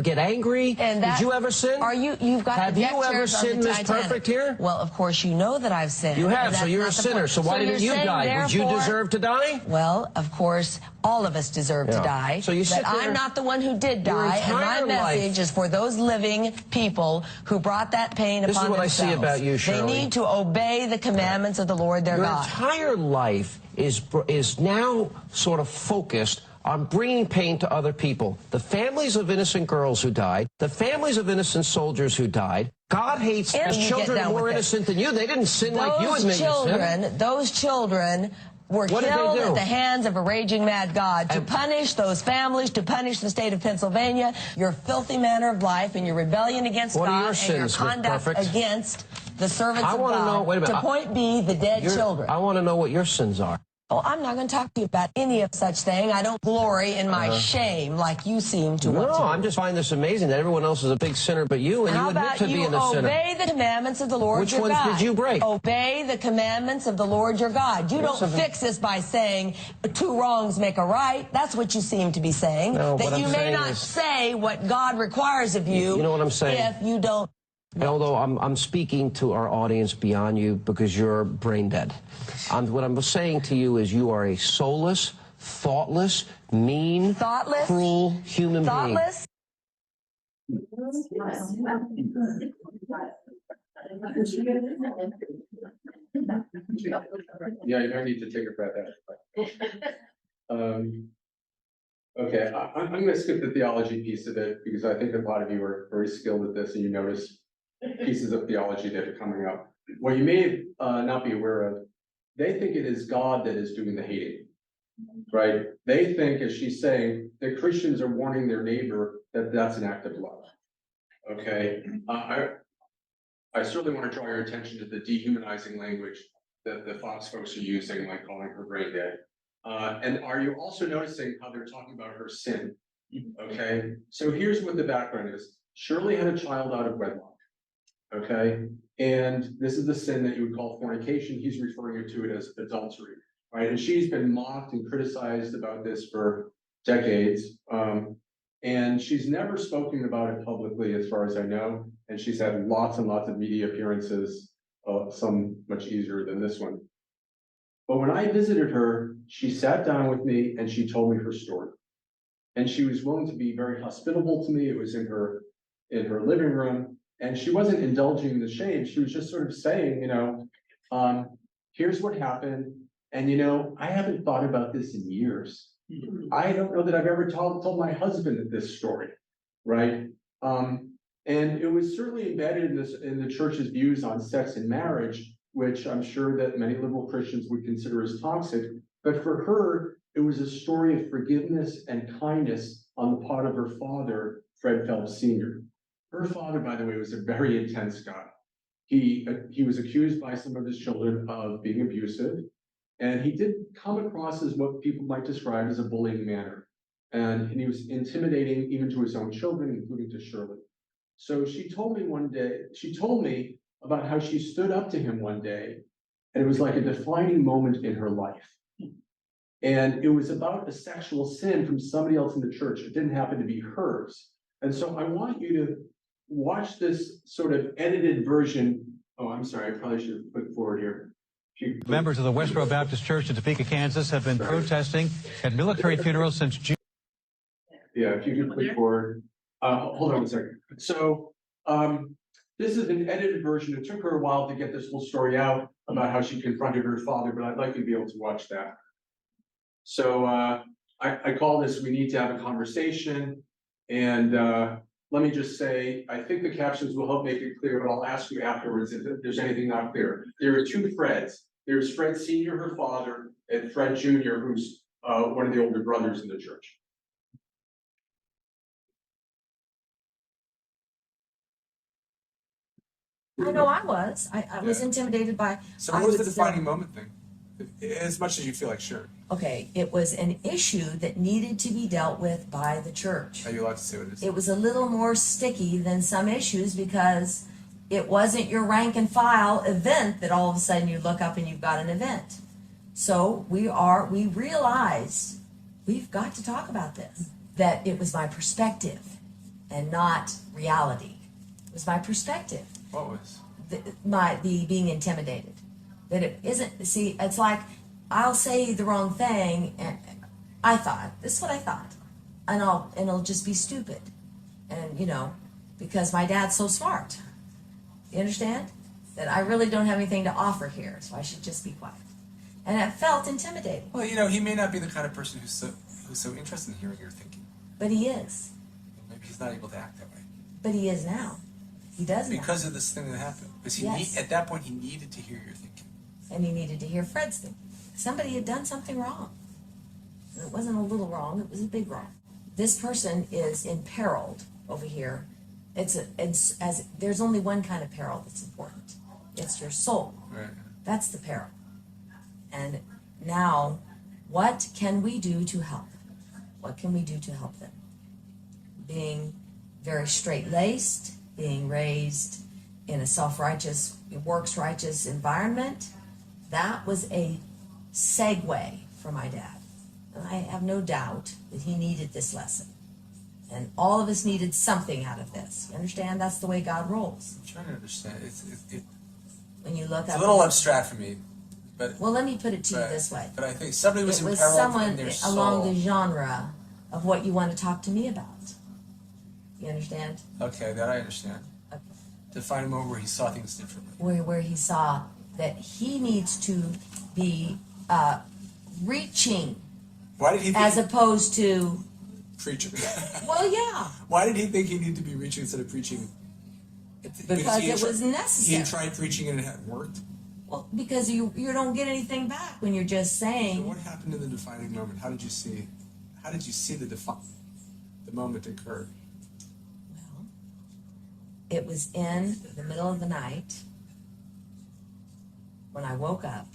get angry? And Did you ever sin? You've got Have the you deck ever chairs on the sinned, Miss Titanic. Perfect here? Well, of course you know that I've sinned. You and have, so that's you're not a the sinner. point. So why didn't you you're saying, die? Would you therefore- deserve to die? Well, of course, all of us deserve to Yeah. die. So you sit but there- I'm not the one who did Your die, and my entire message life- is for those living people who brought that pain This is upon what I themselves. see about you, They Shirley. need to obey the commandments of the Lord their Your God. entire life is now sort of focused on bringing pain to other people. The families of innocent girls who died, the families of innocent soldiers who died. God hates And those you get children down more with it. innocent than you. They didn't sin like you admit Those children were What did they killed do? at the hands of a raging mad God to punish those families, to punish the state of Pennsylvania, your filthy manner of life and your rebellion against What are God your and your sins, Miss conduct Perfect? against the servants I of wanna God. know- wait a minute, To point B, the dead children. I want to know what your sins are. Oh, I'm not going to talk to you about any of such thing. I don't glory in my shame like you seem to want to. No, I'm just finding this amazing that everyone else is a big sinner but you, and How you admit about to you being a sinner. obey the commandments of the Lord Which your ones God? did you break? Obey the commandments of the Lord your God. You don't fix this by saying two wrongs make a right. That's what you seem to be saying. No, that what you I'm may saying not is- say what God requires of you. You know what I'm saying? If you don't. Although I'm speaking to our audience beyond you because you're brain dead. What I'm saying to you is you are a soulless, thoughtless, mean, Thoughtless? cruel human being. Thoughtless? Yeah, you don't need to take a breath out. Okay, I'm gonna skip the theology piece of it because I think a lot of you are very skilled at this and you notice pieces of theology that are coming up. What you may not be aware of, they think it is God that is doing the hating, right? They think, as she's saying, that Christians are warning their neighbor that that's an act of love. Okay, I certainly want to draw your attention to the dehumanizing language that the Fox folks are using, like calling her brain dead. And are you also noticing how they're talking about her sin? Okay, so here's what the background is. Shirley had a child out of wedlock. Okay, and this is the sin that you would call fornication. He's referring to it as adultery, right? And she's been mocked and criticized about this for decades. And she's never spoken about it publicly, as far as I know. And she's had lots and lots of media appearances, some much easier than this one. But when I visited her, she sat down with me and she told me her story. And she was willing to be very hospitable to me. It was in her living room. And she wasn't indulging in the shame. She was just sort of saying, here's what happened. And, I haven't thought about this in years. I don't know that I've ever told my husband this story, right? And it was certainly embedded in the church's views on sex and marriage, which I'm sure that many liberal Christians would consider as toxic. But for her, it was a story of forgiveness and kindness on the part of her father, Fred Phelps Sr. Her father, by the way, was a very intense guy. He was accused by some of his children of being abusive. And he did come across as what people might describe as a bullying manner. And he was intimidating even to his own children, including to Shirley. So she told me about how she stood up to him one day, and it was like a defining moment in her life. And it was about a sexual sin from somebody else in the church. It didn't happen to be hers. And so I want you to watch this sort of edited version. Oh, I'm sorry, I probably should have put forward here. Members of the Westboro Baptist Church in Topeka, Kansas have been protesting at military funerals since June. Yeah, if you could click forward. Hold on a second. So this is an edited version. It took her a while to get this whole story out about how she confronted her father, but I'd like you to be able to watch that. So I call this "We Need to Have a Conversation." And let me just say, I think the captions will help make it clear, but I'll ask you afterwards if there's anything not clear. There are two Freds. There's Fred Senior, her father, and Fred Junior, who's one of the older brothers in the church. I know I was. I was intimidated by. So I what was the would defining say- moment thing? As much as you feel like, sure. Okay, it was an issue that needed to be dealt with by the church. Are you allowed to say what it is? It was a little more sticky than some issues because it wasn't your rank and file event that all of a sudden you look up and you've got an event. So we realized we've got to talk about this. That it was my perspective and not reality. It was my perspective. What was? The being intimidated. That it isn't, see, it's like I'll say the wrong thing and this is what I thought. And it'll just be stupid. And because my dad's so smart. You understand? That I really don't have anything to offer here, so I should just be quiet. And it felt intimidating. Well, he may not be the kind of person who's so interested in hearing your thinking. But he is. Maybe he's not able to act that way. But he is now. He does now. Because of this thing that happened. Because Yes. at that point he needed to hear your thinking. And he needed to hear Fred's thing. Somebody had done something wrong. And it wasn't a little wrong, it was a big wrong. This person is imperiled over here. There's only one kind of peril that's important. It's your soul. Right. That's the peril. And now, what can we do to help? What can we do to help them? Being very straight-laced, being raised in a self-righteous, works-righteous environment, that was a segue for my dad. And I have no doubt that he needed this lesson. And all of us needed something out of this. You understand? That's the way God rolls. I'm trying to understand. It's When you look a up... little abstract for me. But Well, let me put it to you this way. But I think somebody was It was imperiled someone in their soul. along the genre of what you want to talk to me about. You understand? Okay, that I understand. Okay. To find a moment where he saw things differently. Where he saw that he needs to be reaching Why did he think as opposed to, preaching? well, yeah, Why did he think he needed to be reaching instead of preaching? because it was He necessary. had tried preaching and it hadn't worked. Well, because you don't get anything back when you're just So saying. what happened in the defining moment? How did you see the moment occurred? Well, it was in the middle of the night when I woke up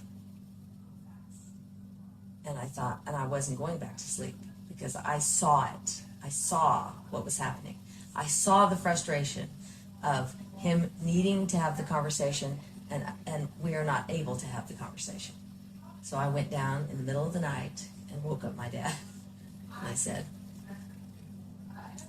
and I thought, and I wasn't going back to sleep because I saw it. I saw what was happening. I saw the frustration of him needing to have the conversation and we are not able to have the conversation. So I went down in the middle of the night and woke up my dad. And I said, I said,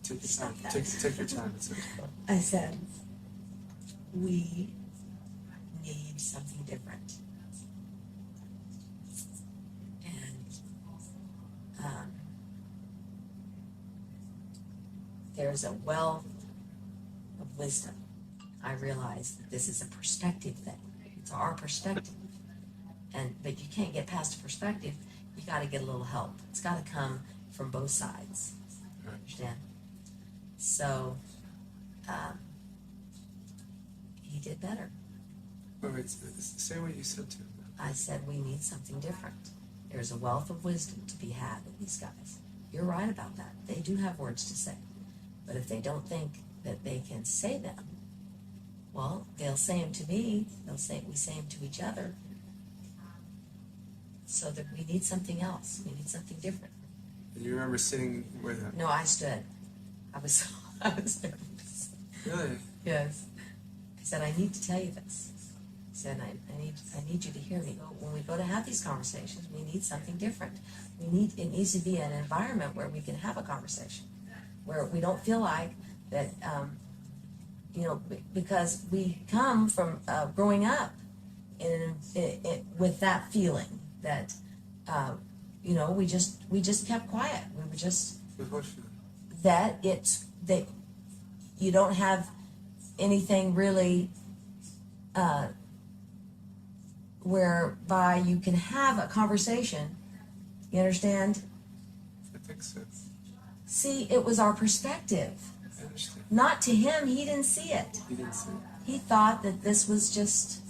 Take your time. Take your time. It's okay. I said, we need something different. And there's a wealth of wisdom. I realize that this is a perspective thing. It's our perspective. But you can't get past a perspective. You got to get a little help. It's got to come from both sides. Understand? So, he did better. Wait, say what you said to him. I said we need something different. There's a wealth of wisdom to be had in these guys. You're right about that. They do have words to say. But if they don't think that they can say them, well, they'll say them to me. We say them to each other. So that we need something else. We need something different. And you remember sitting with him? No, I stood. I was nervous. Really? Yes. I said, I need to tell you this. I said, I need you to hear me. When we go to have these conversations, we need something different. It needs to be an environment where we can have a conversation, where we don't feel like that, because we come from growing up with that feeling that, we just kept quiet. We were just With what feeling? that you don't have anything really whereby you can have a conversation. You understand? I think so. See, it was our perspective. I understand. Not to him, he didn't see it. He didn't see it. He thought that this was just.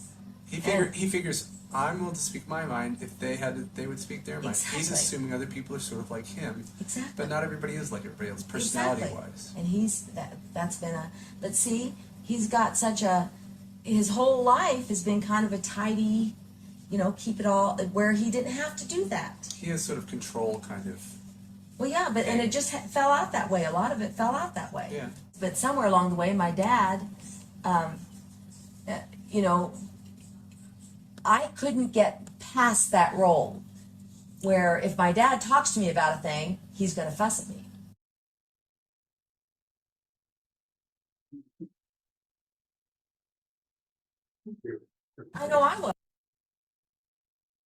He figures I'm willing to speak my mind. If they would speak their mind. Exactly. He's assuming other people are sort of like him. Exactly. But not everybody is like everybody else, personality-wise. And that's been but see, he's got his whole life has been kind of a tidy, keep it all, where he didn't have to do that. He has sort of control, kind of. Well, yeah, and it just fell out that way. A lot of it fell out that way. Yeah. But somewhere along the way, my dad, I couldn't get past that role where if my dad talks to me about a thing, he's going to fuss at me. I know I was.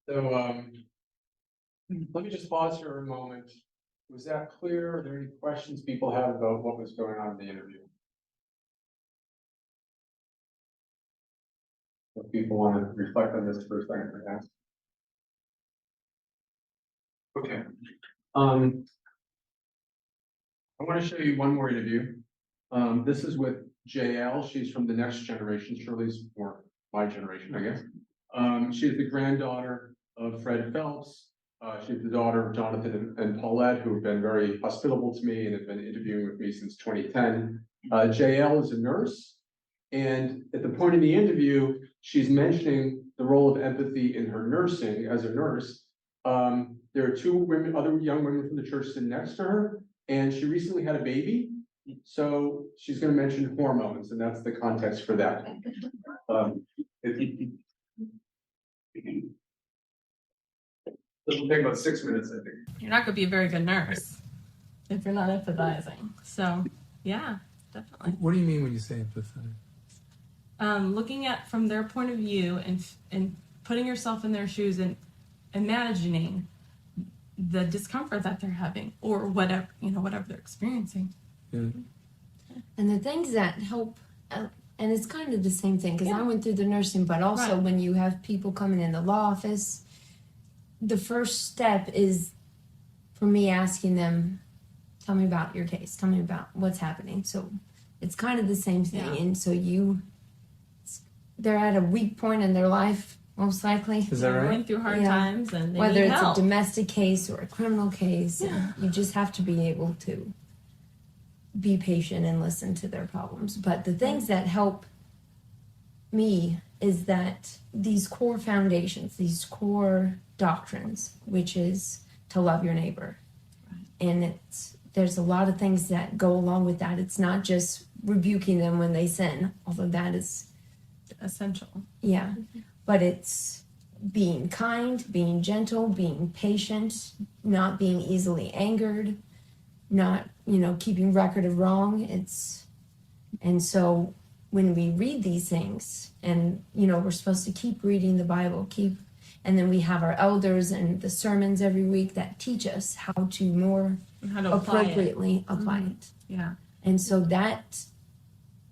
So, let me just pause for a moment. Was that clear? Are there any questions people have about what was going on in the interview? If people want to reflect on this for a second, perhaps. Okay. I want to show you one more interview. This is with JL. She's from the next generation, Shirley's or my generation, I guess. She's the granddaughter of Fred Phelps. She's the daughter of Jonathan and Paulette, who have been very hospitable to me and have been interviewing with me since 2010. JL is a nurse. And at the point in the interview, she's mentioning the role of empathy in her nursing as a nurse. There are two other young women from the church sitting next to her, and she recently had a baby. So she's going to mention hormones, and that's the context for that. This will take about 6 minutes, I think. You're not going to be a very good nurse if you're not empathizing. So, yeah, definitely. What do you mean when you say empathetic? Looking at from their point of view and putting yourself in their shoes and imagining the discomfort that they're having or whatever they're experiencing. Yeah. And the things that help, and it's kind of the same thing because I went through the nursing, but also when you have people coming in the law office, the first step is for me asking them, tell me about your case, tell me about what's happening. So it's kind of the same thing. Yeah. And so they're at a weak point in their life, most likely. Is that right? Going through hard times and they whether need it's help. a domestic case or a criminal case, and you just have to be able to be patient and listen to their problems. But the things that help me is that these core foundations, these core doctrines, which is to love your neighbor. And there's a lot of things that go along with that. It's not just rebuking them when they sin, although that is essential. Yeah. But it's being kind, being gentle, being patient, not being easily angered, not, keeping record of wrong. And so when we read these things and, we're supposed to keep reading the Bible, and then we have our elders and the sermons every week that teach us how to more appropriately apply it. Yeah. And so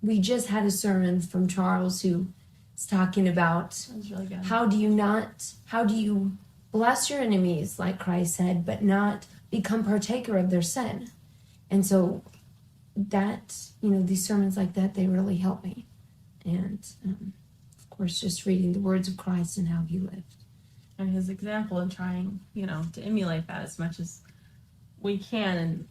we just had a sermon from Charles who is talking about That was really good. how do you bless your enemies, like Christ said, but not become partaker of their sin. And so these sermons like that, they really help me. And of course, just reading the words of Christ and how he lived. And his example and trying, to emulate that as much as we can.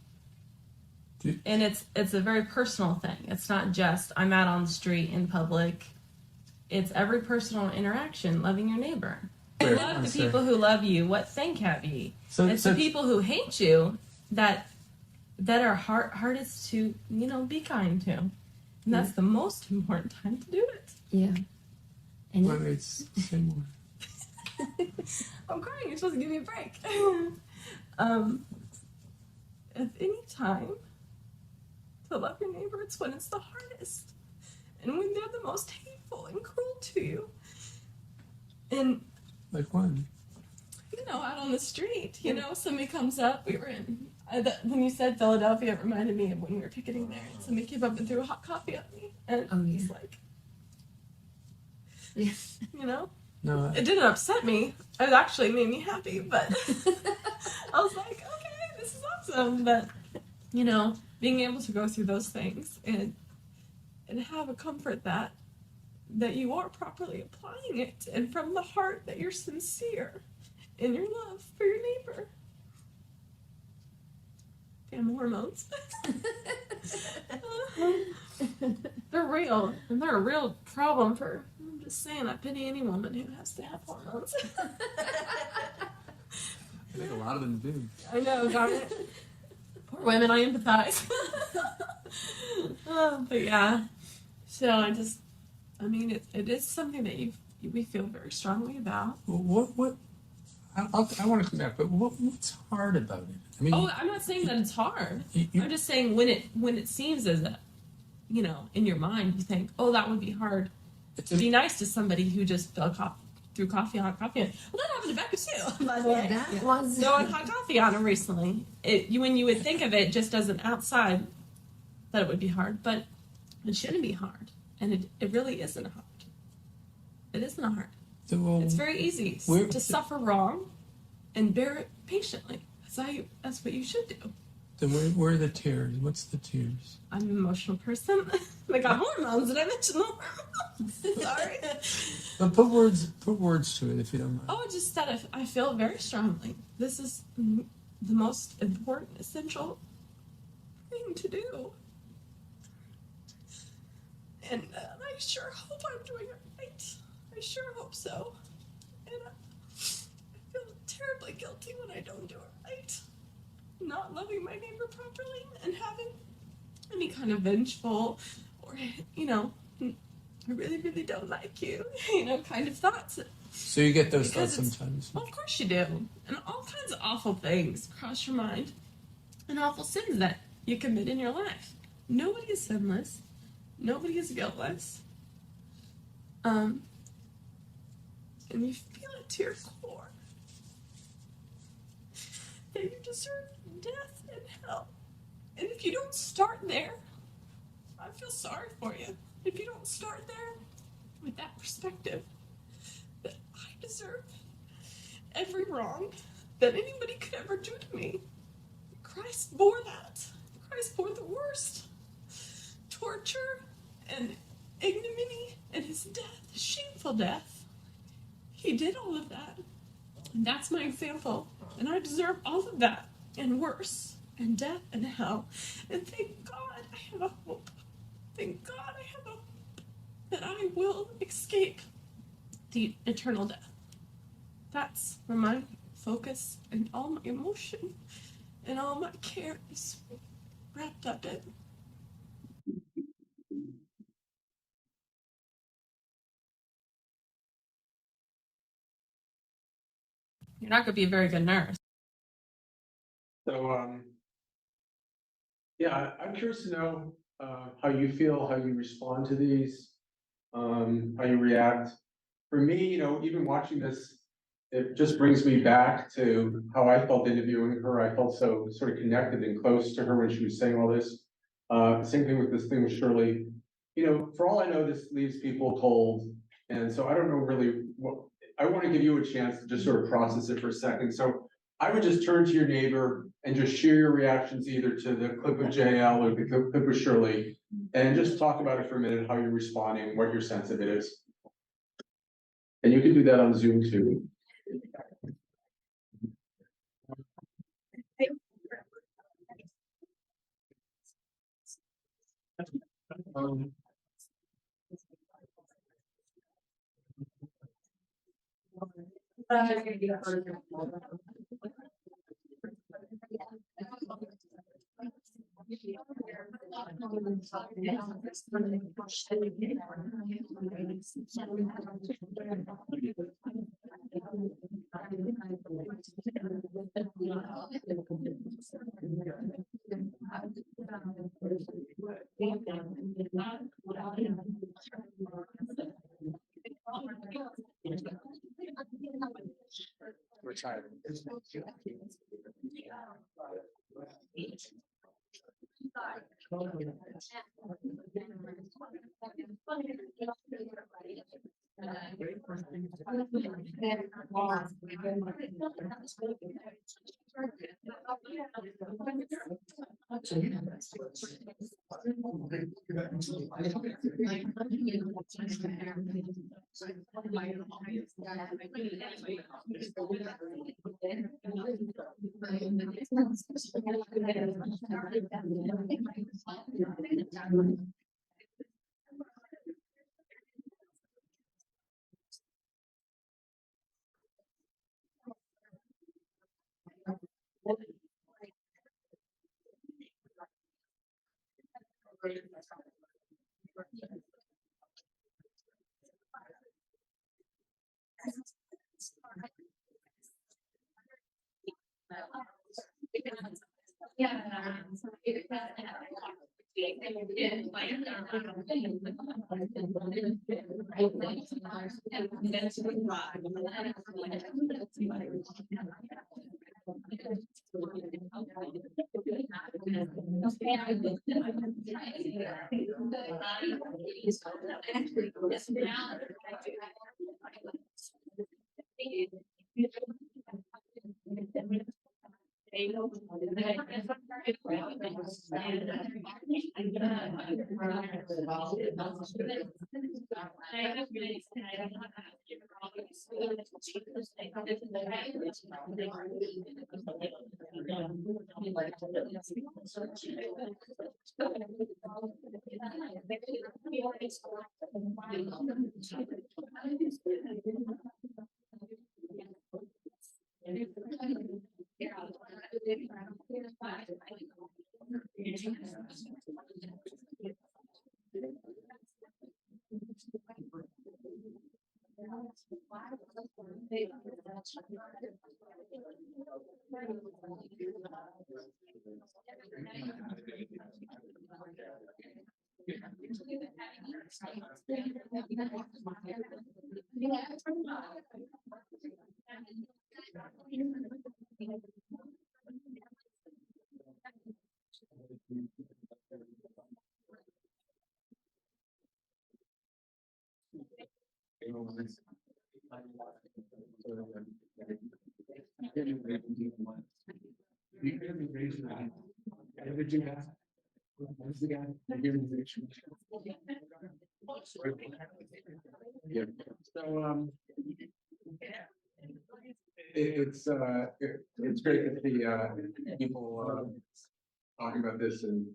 And it's a very personal thing. It's not just I'm out on the street in public. It's every personal interaction, loving your neighbor. Love the people who love you. What thank have ye? It's the people who hate you that are hardest to, be kind to. And that's the most important time to do it. Yeah. And Say more. I'm crying. You're supposed to give me a break. At any time to love your neighbor, it's when it's the hardest. And when they're the most hateful and cruel to you. And Like when? out on the street, somebody comes up. We were in When you said Philadelphia, it reminded me of when we were picketing there. And somebody came up and threw a hot coffee at me, and Oh, it's yeah. like, Yeah. you know, No, it didn't upset me. It actually made me happy, but I was like, okay, this is awesome. But you know, being able to go through those things and have a comfort that you are properly applying it, and from the heart that you're sincere in your love for your neighbor. Damn hormones. They're real, and they're a real problem for, I'm just saying, I pity any woman who has to have hormones. I think a lot of them do. I know, darn it. Poor women, I empathize. But yeah, so I mean, it is something that we feel very strongly about. What? I want to come back, but what's hard about it? I mean, Oh, I'm not saying that it's hard. you- I'm just saying when it seems as a, you know, in your mind you think, oh, that would be hard. it's Be nice to somebody who just threw hot coffee on. Well, that happened to Becca too, by the way. That was Throwing hot coffee on him recently. When you would think of it just as an outside, that it would be hard, but it shouldn't be hard, and it really isn't hard. It isn't hard. well, It's very easy Where- to suffer wrong and bear it patiently. That's what you should do. then where are the tears? What's the tears? I'm an emotional person. I got hormones. Did I mention them? Sorry. But put words to it if you don't mind. Oh, just that I feel very strongly. This is the most important, essential thing to do. And I sure hope I'm doing it right. I sure hope so. And I feel terribly guilty when I don't do it right. Not loving my neighbor properly and having any kind of vengeful or, you know, I really, really don't like you, you know, kind of thoughts. So you get those Because thoughts sometimes. Well, of course you do. And all kinds of awful things cross your mind. And awful sins that you commit in your life. Nobody is sinless. Nobody is guiltless. And you feel it to your core. That you deserve death and hell. And if you don't start there, I feel sorry for you. If you don't start there with that perspective, that I deserve every wrong that anybody could ever do to me. Christ bore that. Christ bore the worst. Torture and ignominy and his death, shameful death. He did all of that. And that's my example. And I deserve all of that and worse. And death and hell. And thank God I have a hope. Thank God I have a hope that I will escape the eternal death. That's where my focus and all my emotion and all my care is wrapped up in. You're not going to be a very good nurse. So, yeah, I'm curious to know how you feel, how you respond to these, how you react. For me, you know, even watching this, it just brings me back to how I felt interviewing her. I felt so sort of connected and close to her when she was saying all this. Same thing with this thing with Shirley. You know, for all I know, this leaves people cold. And so I don't know really what, I want to give you a chance to just sort of process it for a second. So I would just turn to your neighbor and just share your reactions either to the clip of JL or the clip of Shirley, and just talk about it for a minute, how you're responding, what your sense of it is. And you can do that on Zoom too. We're tired. Yeah. So, it's great to see, people, talking about this, and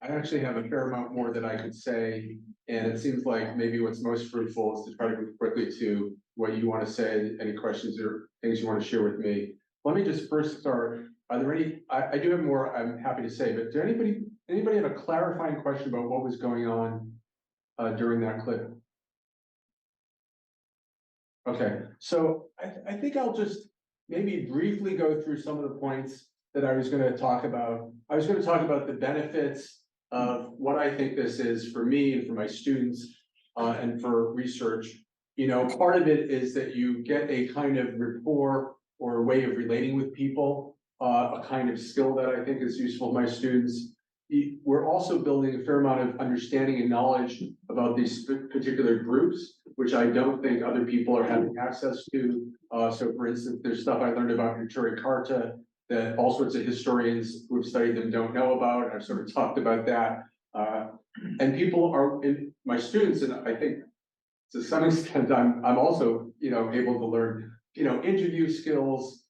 I actually have a fair amount more that I could say, and it seems like maybe what's most fruitful is to try to move quickly to what you want to say, any questions or things you want to share with me. Let me just first start, are there any, I do have more I'm happy to say, but do anybody have a clarifying question about what was going on during that clip? Okay, so I think I'll just maybe briefly go through some of the points that I was going to talk about. I was going to talk about the benefits of what I think this is for me and for my students and for research. You know, part of it is that you get a kind of rapport or a way of relating with people, a kind of skill that I think is useful to my students. We're also building a fair amount of understanding and knowledge about these particular groups, which I don't think other people are having access to. So for instance, there's stuff I learned about Neturei Karta that all sorts of historians who have studied them don't know about. I've sort of talked about that. And people are, my students, and I think to some extent, I'm also, you know, able to learn, you know, interview skills,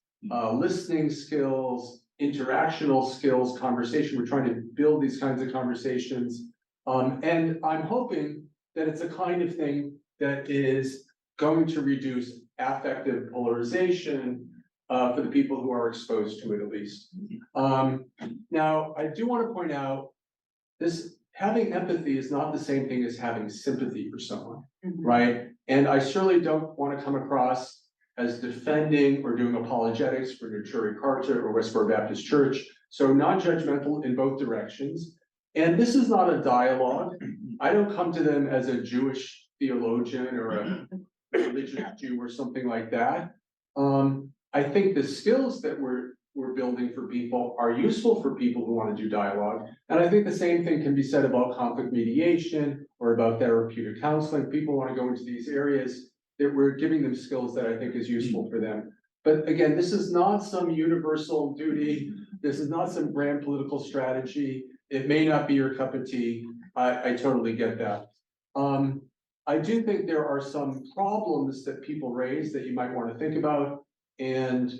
listening skills, interactional skills, conversation. We're trying to build these kinds of conversations. And I'm hoping that it's a kind of thing that is going to reduce affective polarization for the people who are exposed to it, at least. Now, I do want to point out this, having empathy is not the same thing as having sympathy for someone, right? And I certainly don't want to come across as defending or doing apologetics for Neturei Karta or Westboro Baptist Church. So non-judgmental in both directions. And this is not a dialogue. I don't come to them as a Jewish theologian or a religious Jew or something like that. I think the skills that we're we're building for people are useful for people who want to do dialogue. And I think the same thing can be said about conflict mediation or about therapeutic counseling. People want to go into these areas that we're giving them skills that I think is useful for them. But again, this is not some universal duty. This is not some grand political strategy. It may not be your cup of tea. I totally get that. I do think there are some problems that people raise that you might want to think about. And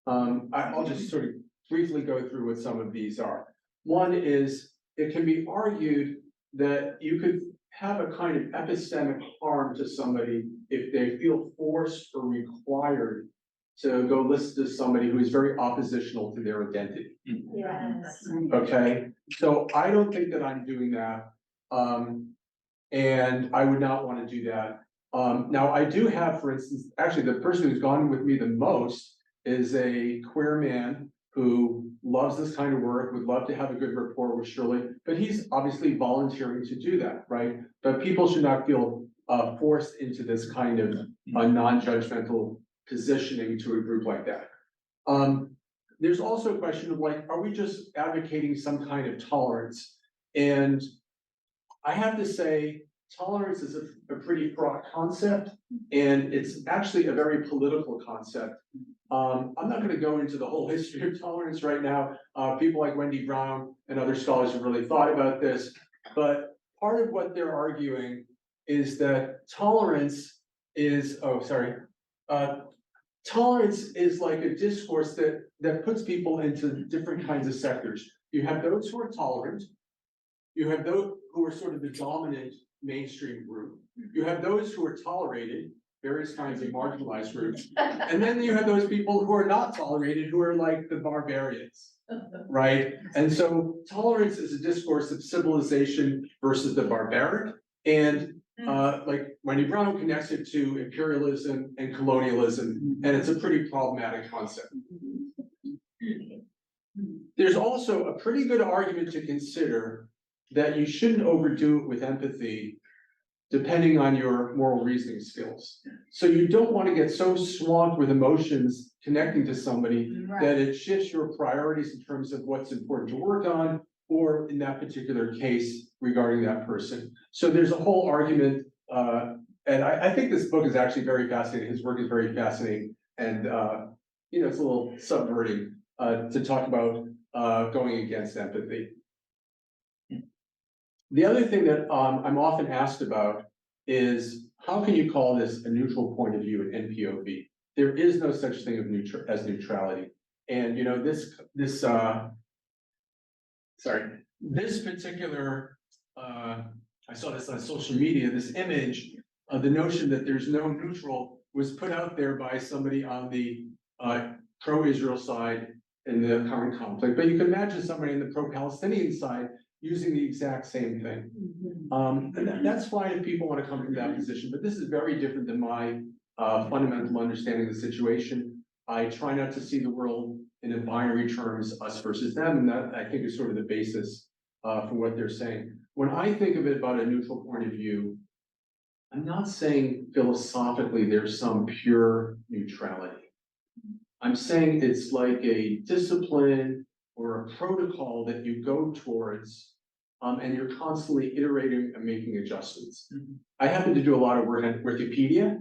I'll just sort of briefly go through what some of these are. One is, it can be argued that you could have a kind of epistemic harm to somebody if they feel forced or required to go listen to somebody who is very oppositional to their identity. Yes. Okay, so I don't think that I'm doing that. And I would not want to do that. Now I do have, for instance, actually the person who's gone with me the most is a queer man who loves this kind of work, would love to have a good rapport with Shirley, but he's obviously volunteering to do that, right? But people should not feel forced into this kind of non-judgmental positioning to a group like that. There's also a question of like, are we just advocating some kind of tolerance? And I have to say, tolerance is a pretty fraught concept, and it's actually a very political concept. I'm not going to go into the whole history of tolerance right now. People like Wendy Brown and other scholars have really thought about this, but part of what they're arguing is that tolerance is, tolerance is like a discourse that puts people into different kinds of sectors. You have those who are tolerant, you have those who are sort of the dominant mainstream group, you have those who are tolerated, various kinds of marginalized groups, and then you have those people who are not tolerated, who are like the barbarians, right? And so tolerance is a discourse of civilization versus the barbaric, and like Wendy Brown connects it to imperialism and colonialism, and it's a pretty problematic concept. There's also a pretty good argument to consider that you shouldn't overdo it with empathy, depending on your moral reasoning skills. So you don't want to get so swamped with emotions connecting to somebody that it shifts your priorities in terms of what's important to work on, or in that particular case, regarding that person. So there's a whole argument, and I think this book is actually very fascinating. His work is very fascinating, and it's a little subverting to talk about going against empathy. The other thing that I'm often asked about is, how can you call this a neutral point of view in NPOV? There is no such thing as neutrality. And this particular, I saw this on social media, this image of the notion that there's no neutral was put out there by somebody on the pro-Israel side in the current conflict. But you can imagine somebody in the pro-Palestinian side using the exact same thing. And that's fine if people want to come from that position, but this is very different than my fundamental understanding of the situation. I try not to see the world in binary terms, us versus them, and that I think is sort of the basis for what they're saying. When I think of it about a neutral point of view, I'm not saying philosophically there's some pure neutrality. I'm saying it's like a discipline or a protocol that you go towards, and you're constantly iterating and making adjustments. I happen to do a lot of work on Wikipedia,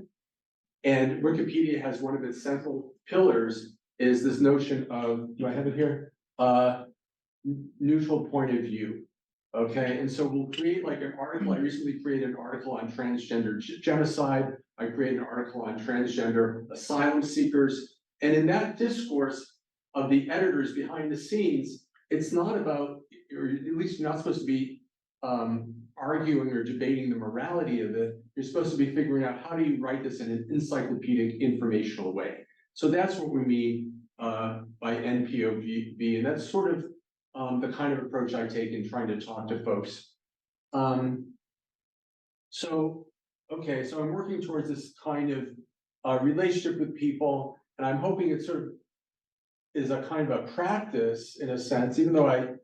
and Wikipedia has one of its central pillars is this notion of, do I have it here? Neutral point of view. Okay, and so we'll create like an article. I recently created an article on transgender genocide. I created an article on transgender asylum seekers. And in that discourse of the editors behind the scenes, it's not about, or at least you're not supposed to be arguing or debating the morality of it. You're supposed to be figuring out, how do you write this in an encyclopedic, informational way? So that's what we mean by NPOV, and that's sort of the kind of approach I take in trying to talk to folks. So I'm working towards this kind of relationship with people, and I'm hoping it sort of is a kind of a practice in a sense, even though I'm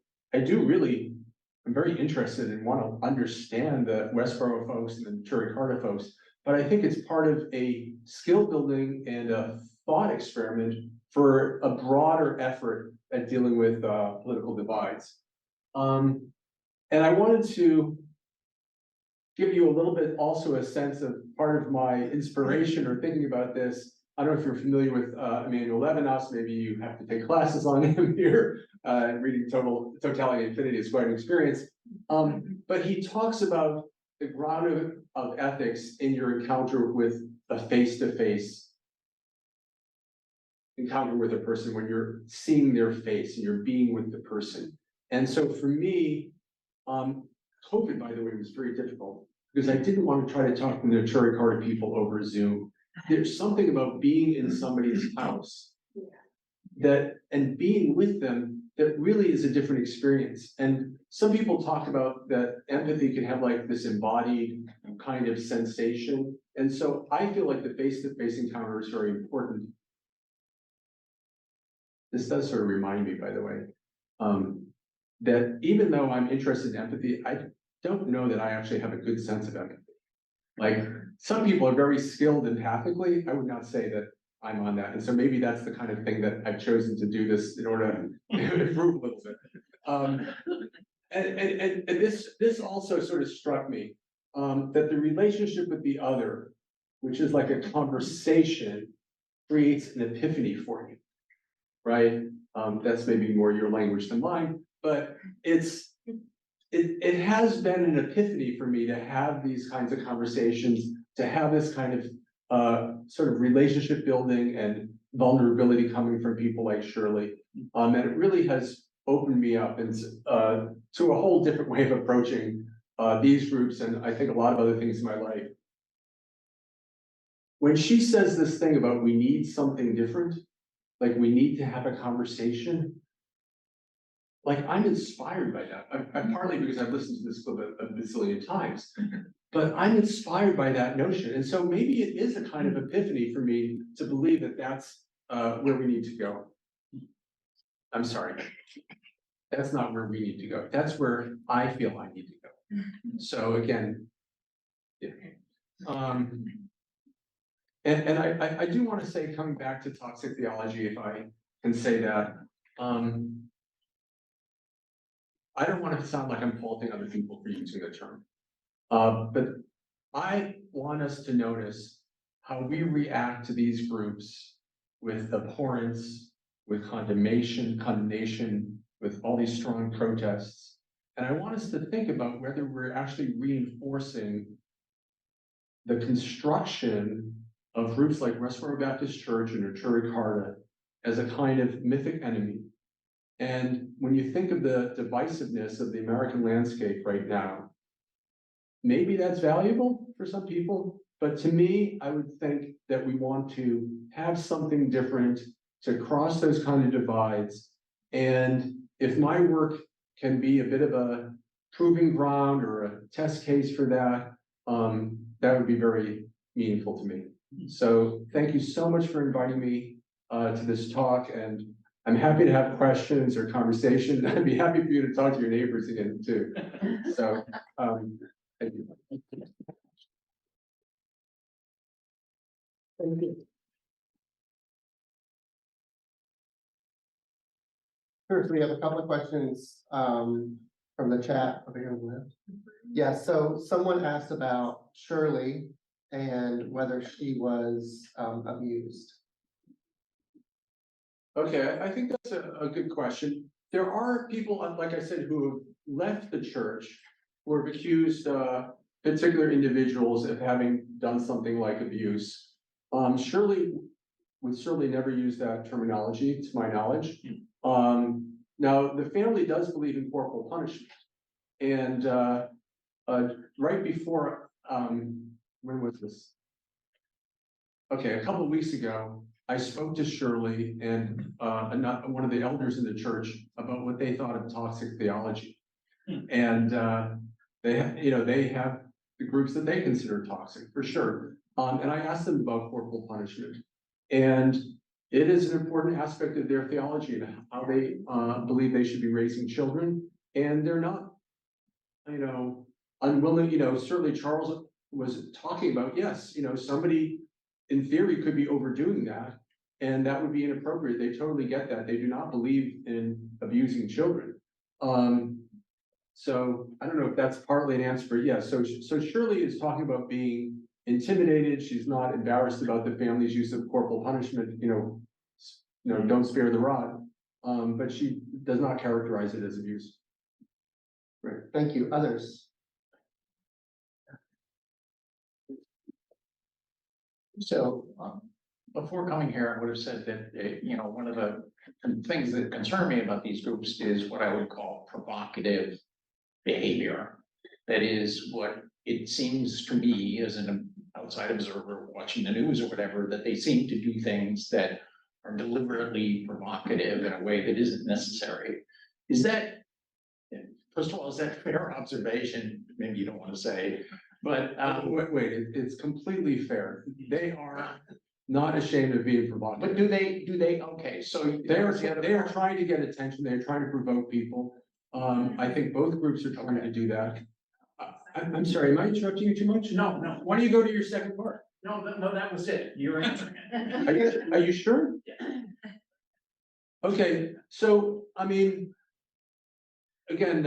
very interested and want to understand the Westboro folks and the Turricarta folks, but I think it's part of a skill building and a thought experiment for a broader effort at dealing with political divides. And I wanted to give you a little bit also a sense of part of my inspiration or thinking about this. I don't know if you're familiar with Emmanuel Levinas, maybe you have to take classes on him here. Reading Totality and Infinity is quite an experience. But he talks about the ground of ethics in your encounter with a face-to-face encounter with a person, when you're seeing their face and you're being with the person. And so for me, COVID, by the way, was very difficult because I didn't want to try to talk to the Cherry Carter people over Zoom. There's something about being in somebody's house and being with them that really is a different experience. And some people talk about that empathy can have like this embodied kind of sensation. And so I feel like the face-to-face encounter is very important. This does sort of remind me, by the way, that even though I'm interested in empathy, I don't know that I actually have a good sense of empathy. Like some people are very skilled empathically. I would not say that I'm on that. And so maybe that's the kind of thing that I've chosen to do this in order to improve a little bit. And this also sort of struck me, that the relationship with the other, which is like a conversation, creates an epiphany for you, right? That's maybe more your language than mine, but it has been an epiphany for me to have these kinds of conversations, to have this kind of sort of relationship building and vulnerability coming from people like Shirley. And it really has opened me up and to a whole different way of approaching these groups, and I think a lot of other things in my life. When she says this thing about we need something different, like we need to have a conversation, like I'm inspired by that. I'm partly because I've listened to this clip a bazillion times, but I'm inspired by that notion. And so maybe it is a kind of epiphany for me to believe that that's where we need to go. I'm sorry. That's not where we need to go. That's where I feel I need to go. So again, yeah. And I do want to say, coming back to toxic theology, if I can say that, I don't want to sound like I'm faulting other people for using the term, but I want us to notice how we react to these groups with abhorrence, with condemnation, with all these strong protests. And I want us to think about whether we're actually reinforcing the construction of groups like Westboro Baptist Church and Cherry Carter as a kind of mythic enemy. And when you think of the divisiveness of the American landscape right now, maybe that's valuable for some people, but to me, I would think that we want to have something different to cross those kind of divides. And if my work can be a bit of a proving ground or a test case for that, that would be very meaningful to me. So thank you so much for inviting me to this talk, and I'm happy to have questions or conversation. I'd be happy for you to talk to your neighbors again too. So thank you. Thank you. Sure, so we have a couple of questions from the chat over here on the left. Yeah, so someone asked about Shirley and whether she was abused. Okay, I think that's a good question. There are people, like I said, who have left the church, who have accused particular individuals of having done something like abuse. Shirley would certainly never use that terminology, to my knowledge. Now, the family does believe in corporal punishment. And right before, when was this? Okay, a couple of weeks ago, I spoke to Shirley and one of the elders in the church about what they thought of toxic theology. And they have the groups that they consider toxic, for sure. And I asked them about corporal punishment. And it is an important aspect of their theology and how they believe they should be raising children. And they're not, unwilling, certainly Charles was talking about, yes, somebody in theory could be overdoing that. and that would be inappropriate. They totally get that. They do not believe in abusing children. So I don't know if that's partly an answer, but yeah, so Shirley is talking about being intimidated. She's not embarrassed about the family's use of corporal punishment, don't spare the rod. But she does not characterize it as abuse. Right, thank you. Others? So, before coming here, I would have said that, one of the things that concern me about these groups is what I would call provocative behavior. That is what it seems to me as an outside observer watching the news or whatever, that they seem to do things that are deliberately provocative in a way that isn't necessary. Is that, first of all, is that a fair observation? Maybe you don't want to say, but wait, it's completely fair. They are not ashamed of being provocative. but do they, okay, so They are trying to get attention. They're trying to provoke people. I think both groups are trying to do that. I'm sorry, am I interrupting you too much? No. Why don't you go to your second part? No, that was it. You're answering it. Are you sure? Okay, so, I mean, again,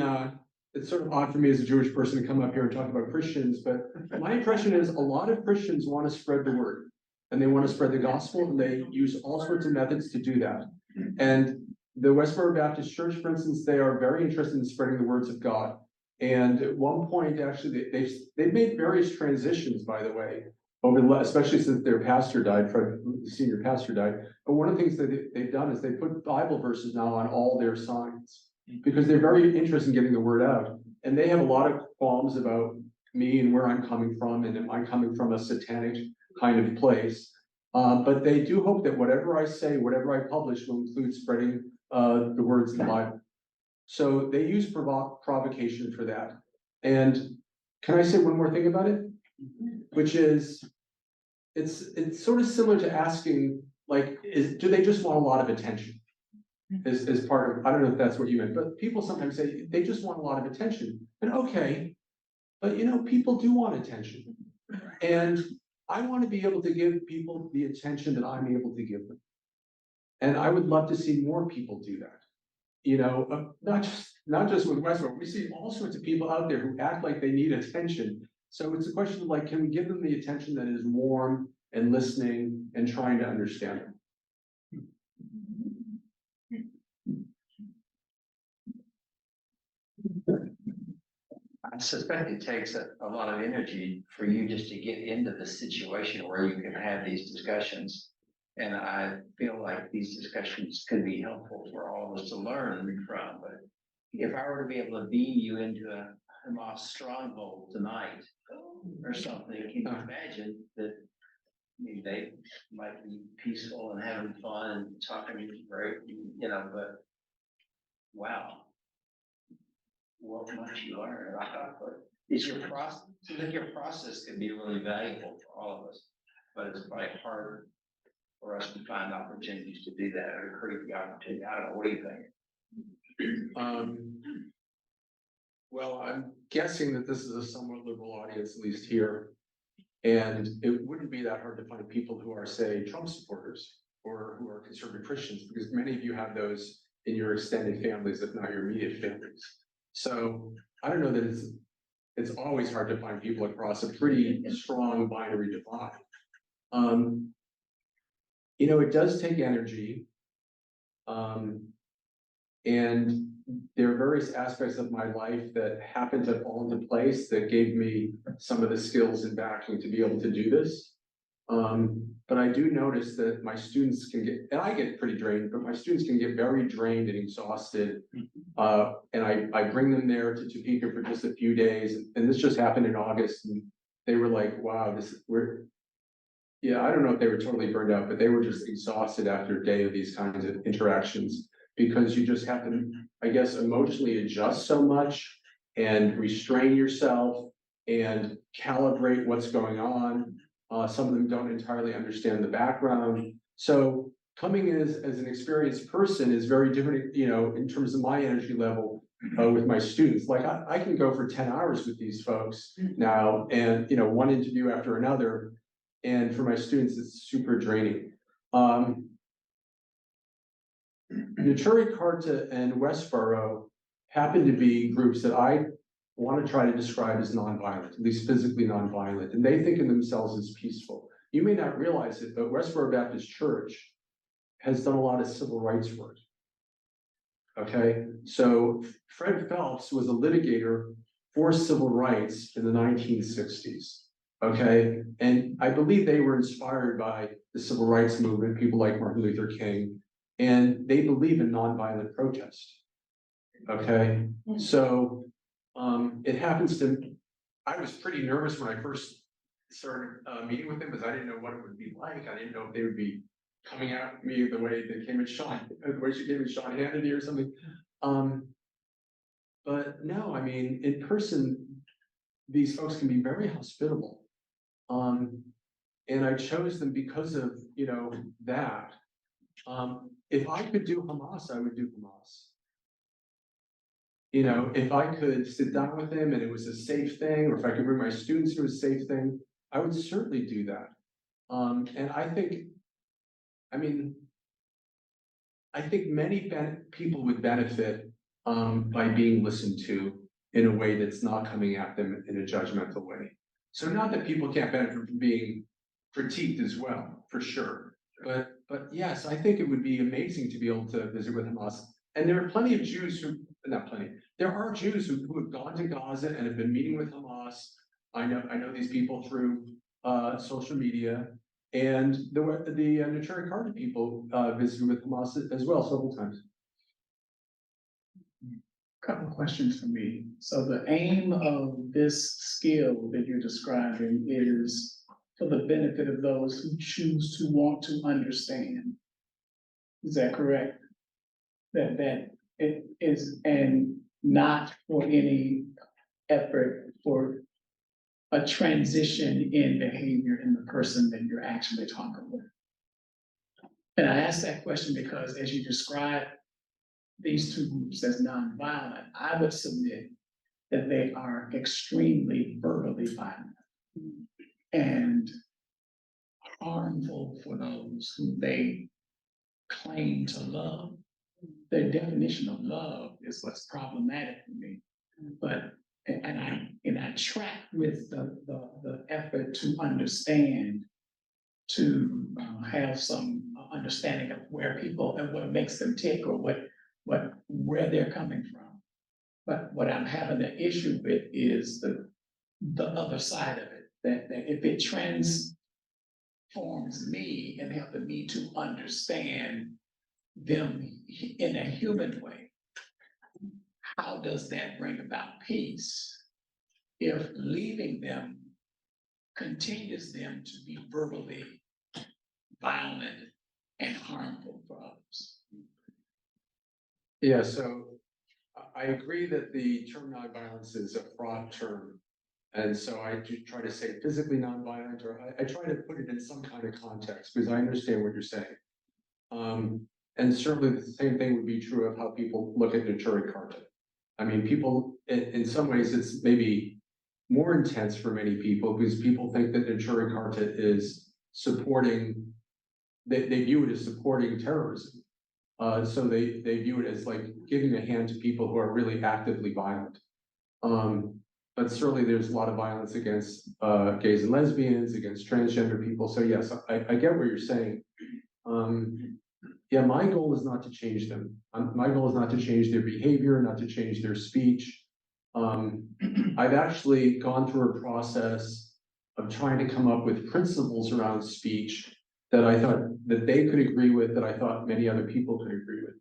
it's sort of odd for me as a Jewish person to come up here and talk about Christians, but my impression is a lot of Christians want to spread the word and they want to spread the gospel, and they use all sorts of methods to do that. And the Westboro Baptist Church, for instance, they are very interested in spreading the words of God. And at one point, actually, they've made various transitions, by the way, especially since their pastor died, the senior pastor died. But one of the things that they've done is they put Bible verses now on all their signs, because they're very interested in getting the word out. And they have a lot of qualms about me and where I'm coming from, and am I coming from a satanic kind of place. But they do hope that whatever I say, whatever I publish will include spreading the words of the Bible. So they use provocation for that. And can I say one more thing about it? Which is, it's sort of similar to asking, like, do they just want a lot of attention? As part of, I don't know if that's what you meant, but people sometimes say they just want a lot of attention. And okay, but people do want attention. And I want to be able to give people the attention that I'm able to give them. And I would love to see more people do that. Not just with Westboro. We see all sorts of people out there who act like they need attention. So it's a question of, like, can we give them the attention that is warm and listening and trying to understand them? I suspect it takes a lot of energy for you just to get into the situation where you can have these discussions. And I feel like these discussions could be helpful for all of us to learn from. But if I were to be able to beam you into a Hamas stronghold tonight or something, can you imagine that they might be peaceful and having fun and talking great, but wow. What much you learn. Is your process? I think your process can be really valuable for all of us, but it's quite hard for us to find opportunities to do that or create the opportunity. I don't know. What do you think? Well, I'm guessing that this is a somewhat liberal audience, at least here, and it wouldn't be that hard to find people who are, say, Trump supporters or who are conservative Christians, because many of you have those in your extended families, if not your immediate families. So I don't know that it's always hard to find people across a pretty strong binary divide. It does take energy. And there are various aspects of my life that happened to fall into place that gave me some of the skills and backing to be able to do this. But I do notice that my students can get, and I get pretty drained, but my students can get very drained and exhausted. And I bring them there to Topeka for just a few days. And this just happened in August. And they were like, wow, I don't know if they were totally burned out, but they were just exhausted after a day of these kinds of interactions, because you just have to, I guess, emotionally adjust so much and restrain yourself and calibrate what's going on. Some of them don't entirely understand the background. So coming as an experienced person is very different, in terms of my energy level with my students. Like I can go for 10 hours with these folks now, and one interview after another. And for my students, it's super draining. Naturi Karta and Westboro happen to be groups that I want to try to describe as nonviolent, at least physically nonviolent, and they think of themselves as peaceful. You may not realize it, but Westboro Baptist Church has done a lot of civil rights work. Okay, so Fred Phelps was a litigator for civil rights in the 1960s. Okay, and I believe they were inspired by the civil rights movement, people like Martin Luther King, and they believe in nonviolent protest. Okay, so it happens to, I was pretty nervous when I first started meeting with them because I didn't know what it would be like. I didn't know if they would be coming at me the way they came at the way she came at Sean Hannity or something. But no, I mean, in person, these folks can be very hospitable. And I chose them because of, you know, that. If I could do Hamas, I would do Hamas. You know, if I could sit down with them and it was a safe thing, or if I could bring my students to a safe thing, I would certainly do that. And I think many people would benefit by being listened to in a way that's not coming at them in a judgmental way. So not that people can't benefit from being critiqued as well, for sure. But yes, I think it would be amazing to be able to visit with Hamas. And there are plenty of Jews who, not plenty, there are Jews who have gone to Gaza and have been meeting with Hamas. I know these people through social media, and the Naturi Karta people visited with Hamas as well several times. Couple of questions for me. So the aim of this skill that you're describing is for the benefit of those who choose to want to understand. Is that correct? That it is, and not for any effort for a transition in behavior in the person that you're actually talking with. And I ask that question because as you describe these two groups as nonviolent, I would submit that they are extremely verbally violent and harmful for those who they claim to love. Their definition of love is what's problematic for me. But and I track with the effort to understand, to have some understanding of where people and what makes them tick, or where they're coming from. But what I'm having an issue with is the other side of it, that if it transforms me and helping me to understand them in a human way, how does that bring about peace if leaving them continues them to be verbally violent and harmful for others? Yeah, so I agree that the term nonviolence is a fraught term. And so I do try to say physically nonviolent, or I try to put it in some kind of context because I understand what you're saying. And certainly the same thing would be true of how people look at Naturi Karta. I mean, people, in some ways, it's maybe more intense for many people because people think that Naturi Karta is supporting, they view it as supporting terrorism. So they view it as like giving a hand to people who are really actively violent. But certainly there's a lot of violence against gays and lesbians, against transgender people. So yes, I get what you're saying. Yeah, my goal is not to change them. My goal is not to change their behavior, not to change their speech. I've actually gone through a process of trying to come up with principles around speech that I thought that they could agree with, that I thought many other people could agree with.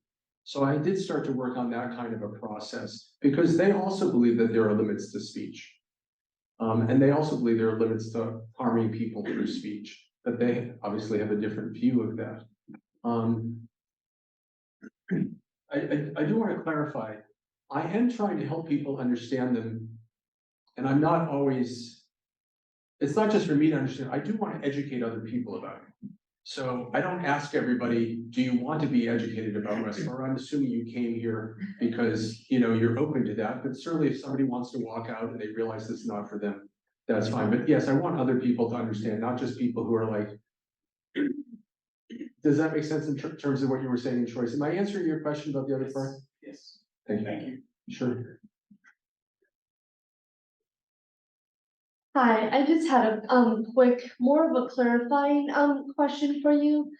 So I did start to work on that kind of a process because they also believe that there are limits to speech. And they also believe there are limits to harming people through speech, but they obviously have a different view of that. I do want to clarify, I am trying to help people understand them, and I'm not always, it's not just for me to understand, I do want to educate other people about it. So I don't ask everybody, do you want to be educated about Westboro? I'm assuming you came here because, you know, you're open to that, but certainly if somebody wants to walk out and they realize this is not for them, that's fine. But yes, I want other people to understand, not just people who are like, does that make sense in terms of what you were saying in choice? Am I answering your question about the other part? Yes. Thank you. Thank you. Sure. Hi, I just had a quick, more of a clarifying question for you.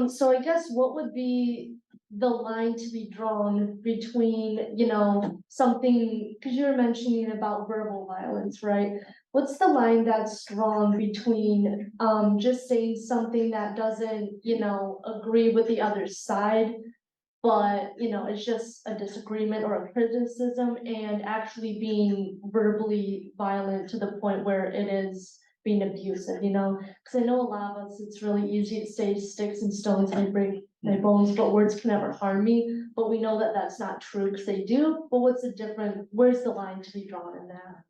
So I guess what would be the line to be drawn between, you know, something, because you were mentioning about verbal violence, right? What's the line that's drawn between just saying something that doesn't, you know, agree with the other side, but, you know, it's just a disagreement or a criticism, and actually being verbally violent to the point where it is being abusive, you know? Because I know a lot of us, it's really easy to say sticks and stones may break my bones, but words can never harm me. But we know that that's not true, because they do. But what's the difference? Where's the line to be drawn in that?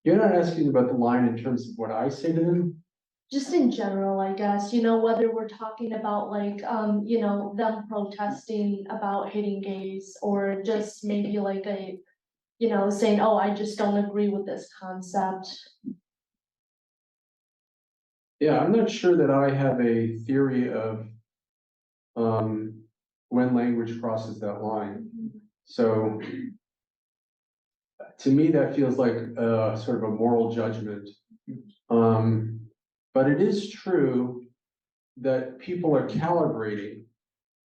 You're not asking about the line in terms of what I say to them? Just in general, I guess, you know, whether we're talking about like, you know, them protesting about hating gays, or just maybe like a, you know, saying, oh, I just don't agree with this concept. Yeah, I'm not sure that I have a theory of when language crosses that line. So to me, that feels like sort of a moral judgment. But it is true that people are calibrating,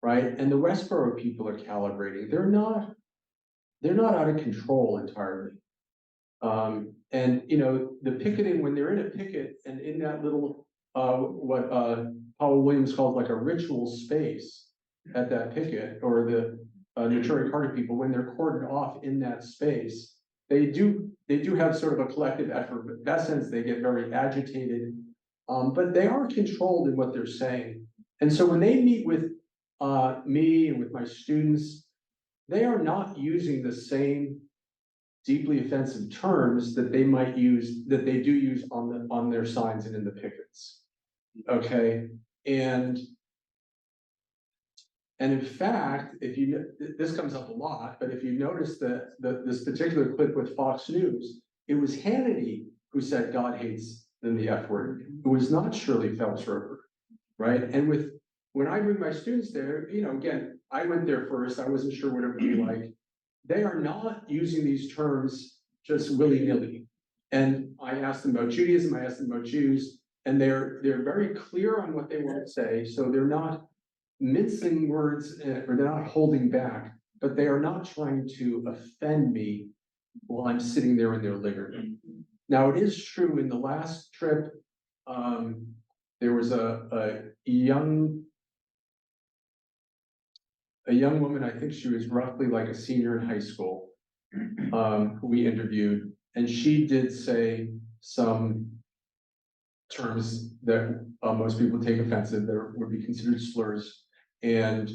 right? And the Westboro people are calibrating. They're not out of control entirely. And you know, the picketing, when they're in a picket and in that little what Paul Williams calls like a ritual space at that picket, or the Notori Carter people, when they're cordoned off in that space, they do have sort of a collective effort, but in that sense they get very agitated. But they are controlled in what they're saying. And so when they meet with me and with my students, they are not using the same deeply offensive terms that they might use, that they do use on their signs and in the pickets. Okay, and in fact, if you, this comes up a lot, but if you notice that this particular clip with Fox News, it was Hannity who said God hates them the F word. It was not Shirley Phelps Roper, right? And when I bring my students there, you know, again, I went there first. I wasn't sure what it would be like. They are not using these terms just willy-nilly. And I asked them about Judaism, I asked them about Jews, and they're very clear on what they want to say. So they're not mincing words, or they're not holding back, but they are not trying to offend me while I'm sitting there in their living room. Now, it is true in the last trip, there was a young woman, I think she was roughly like a senior in high school, who we interviewed, and she did say some terms that most people take offensive, that would be considered slurs. And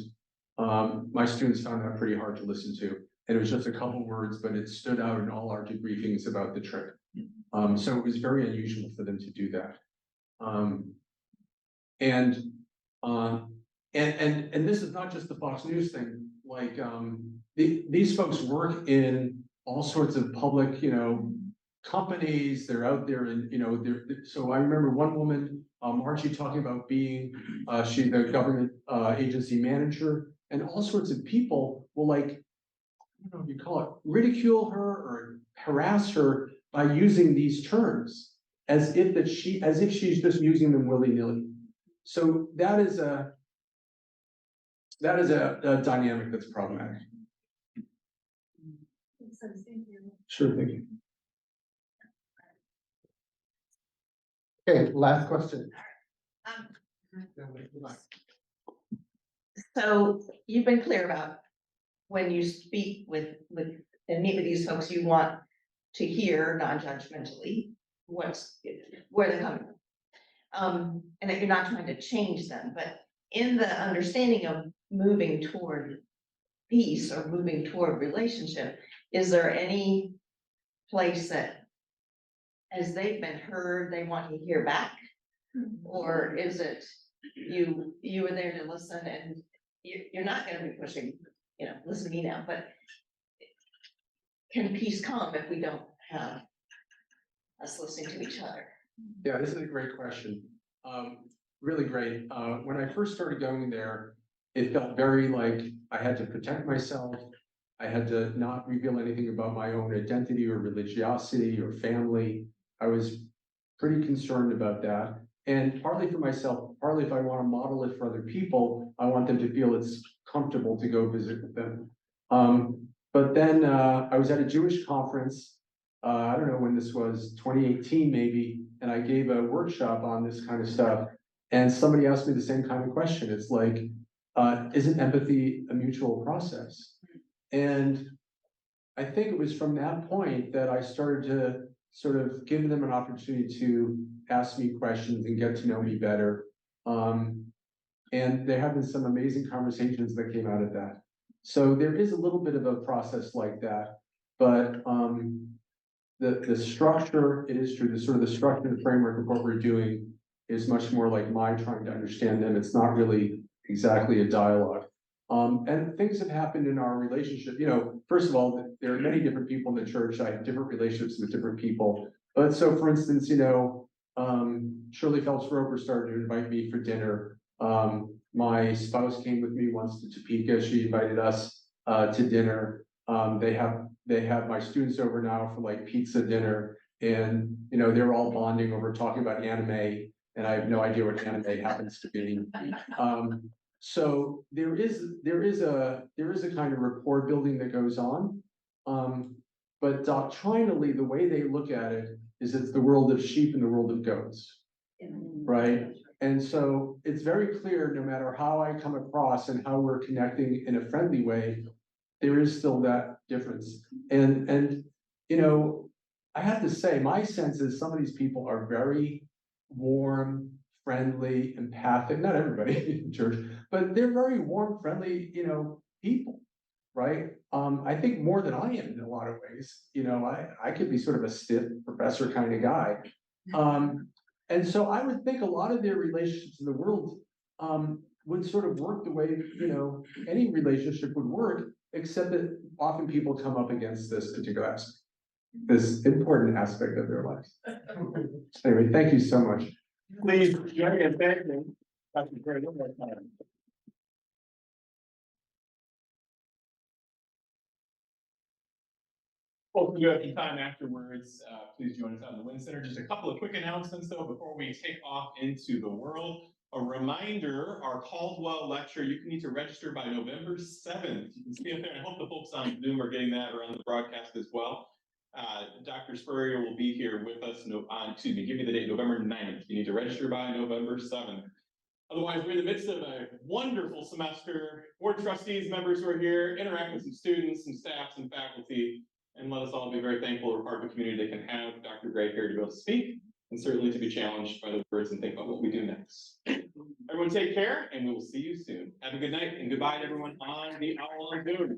my students found that pretty hard to listen to. And it was just a couple words, but it stood out in all our debriefings about the trip. So it was very unusual for them to do that. And this is not just the Fox News thing. Like these folks work in all sorts of public, you know, companies. They're out there, and you know, so I remember one woman, Margie, talking about being she's the government agency manager, and all sorts of people will, like, I don't know if you call it, ridicule her or harass her by using these terms as if she's just using them willy-nilly. So that is a dynamic that's problematic. Sure, thank you. Okay, last question. So you've been clear about when you speak with and meet with these folks, you want to hear non-judgmentally where they're coming from. And that you're not trying to change them, but in the understanding of moving toward peace or moving toward relationship, is there any place that, as they've been heard, they want to hear back? Or is it you are there to listen, and you're not going to be pushing, you know, listen to me now, but can peace come if we don't have us listening to each other? Yeah, this is a great question. really great. When I first started going there, it felt very like I had to protect myself. I had to not reveal anything about my own identity or religiosity or family. I was pretty concerned about that. And partly for myself, partly if I want to model it for other people, I want them to feel it's comfortable to go visit with them. But then I was at a Jewish conference, I don't know when this was, 2018 maybe, and I gave a workshop on this kind of stuff. And somebody asked me the same kind of question. It's like, isn't empathy a mutual process? And I think it was from that point that I started to sort of give them an opportunity to ask me questions and get to know me better. And there have been some amazing conversations that came out of that. So there is a little bit of a process like that, but the structure, it is true, the sort of the structure and framework of what we're doing is much more like my trying to understand them. It's not really exactly a dialogue. And things have happened in our relationship. You know, first of all, there are many different people in the church. I have different relationships with different people. But so for instance, you know, Shirley Phelps Roper started to invite me for dinner. My spouse came with me once to Topeka. She invited us to dinner. They have my students over now for like pizza dinner. And, you know, they're all bonding over talking about anime. And I have no idea what anime happens to be. So there is a kind of rapport building that goes on. But doctrinally, the way they look at it is it's the world of sheep and the world of goats, right? And so it's very clear, no matter how I come across and how we're connecting in a friendly way, there is still that difference. And you know, I have to say, my sense is some of these people are very warm, friendly, empathic, not everybody in church, but they're very warm, friendly, you know, people, right? I think more than I am in a lot of ways. You know, I could be sort of a stiff professor kind of guy. And so I would think a lot of their relationships in the world would sort of work the way, you know, any relationship would work, except that often people come up against this particular aspect, this important aspect of their lives. Anyway, thank you so much. Please join me in thanking Dr. Gray one more time. Well, if you have some time afterwards, please join us out in the Wynn Center. Just a couple of quick announcements though before we take off into the world. A reminder, our Caldwell lecture, you can need to register by November 7th. You can see it there. I hope the folks on Zoom are getting that around the broadcast as well. Dr. Spurrier will be here with us give me the date, November 9th. You need to register by November 7th. Otherwise, we're in the midst of a wonderful semester. Board trustees, members who are here, interact with some students, some staff, some faculty, and let us all be very thankful we're part of a community that can have Dr. Gray here to be able to speak, and certainly to be challenged by the words and think about what we do next. Everyone take care, and we will see you soon. Have a good night, and goodbye to everyone on the Owl on Zoom.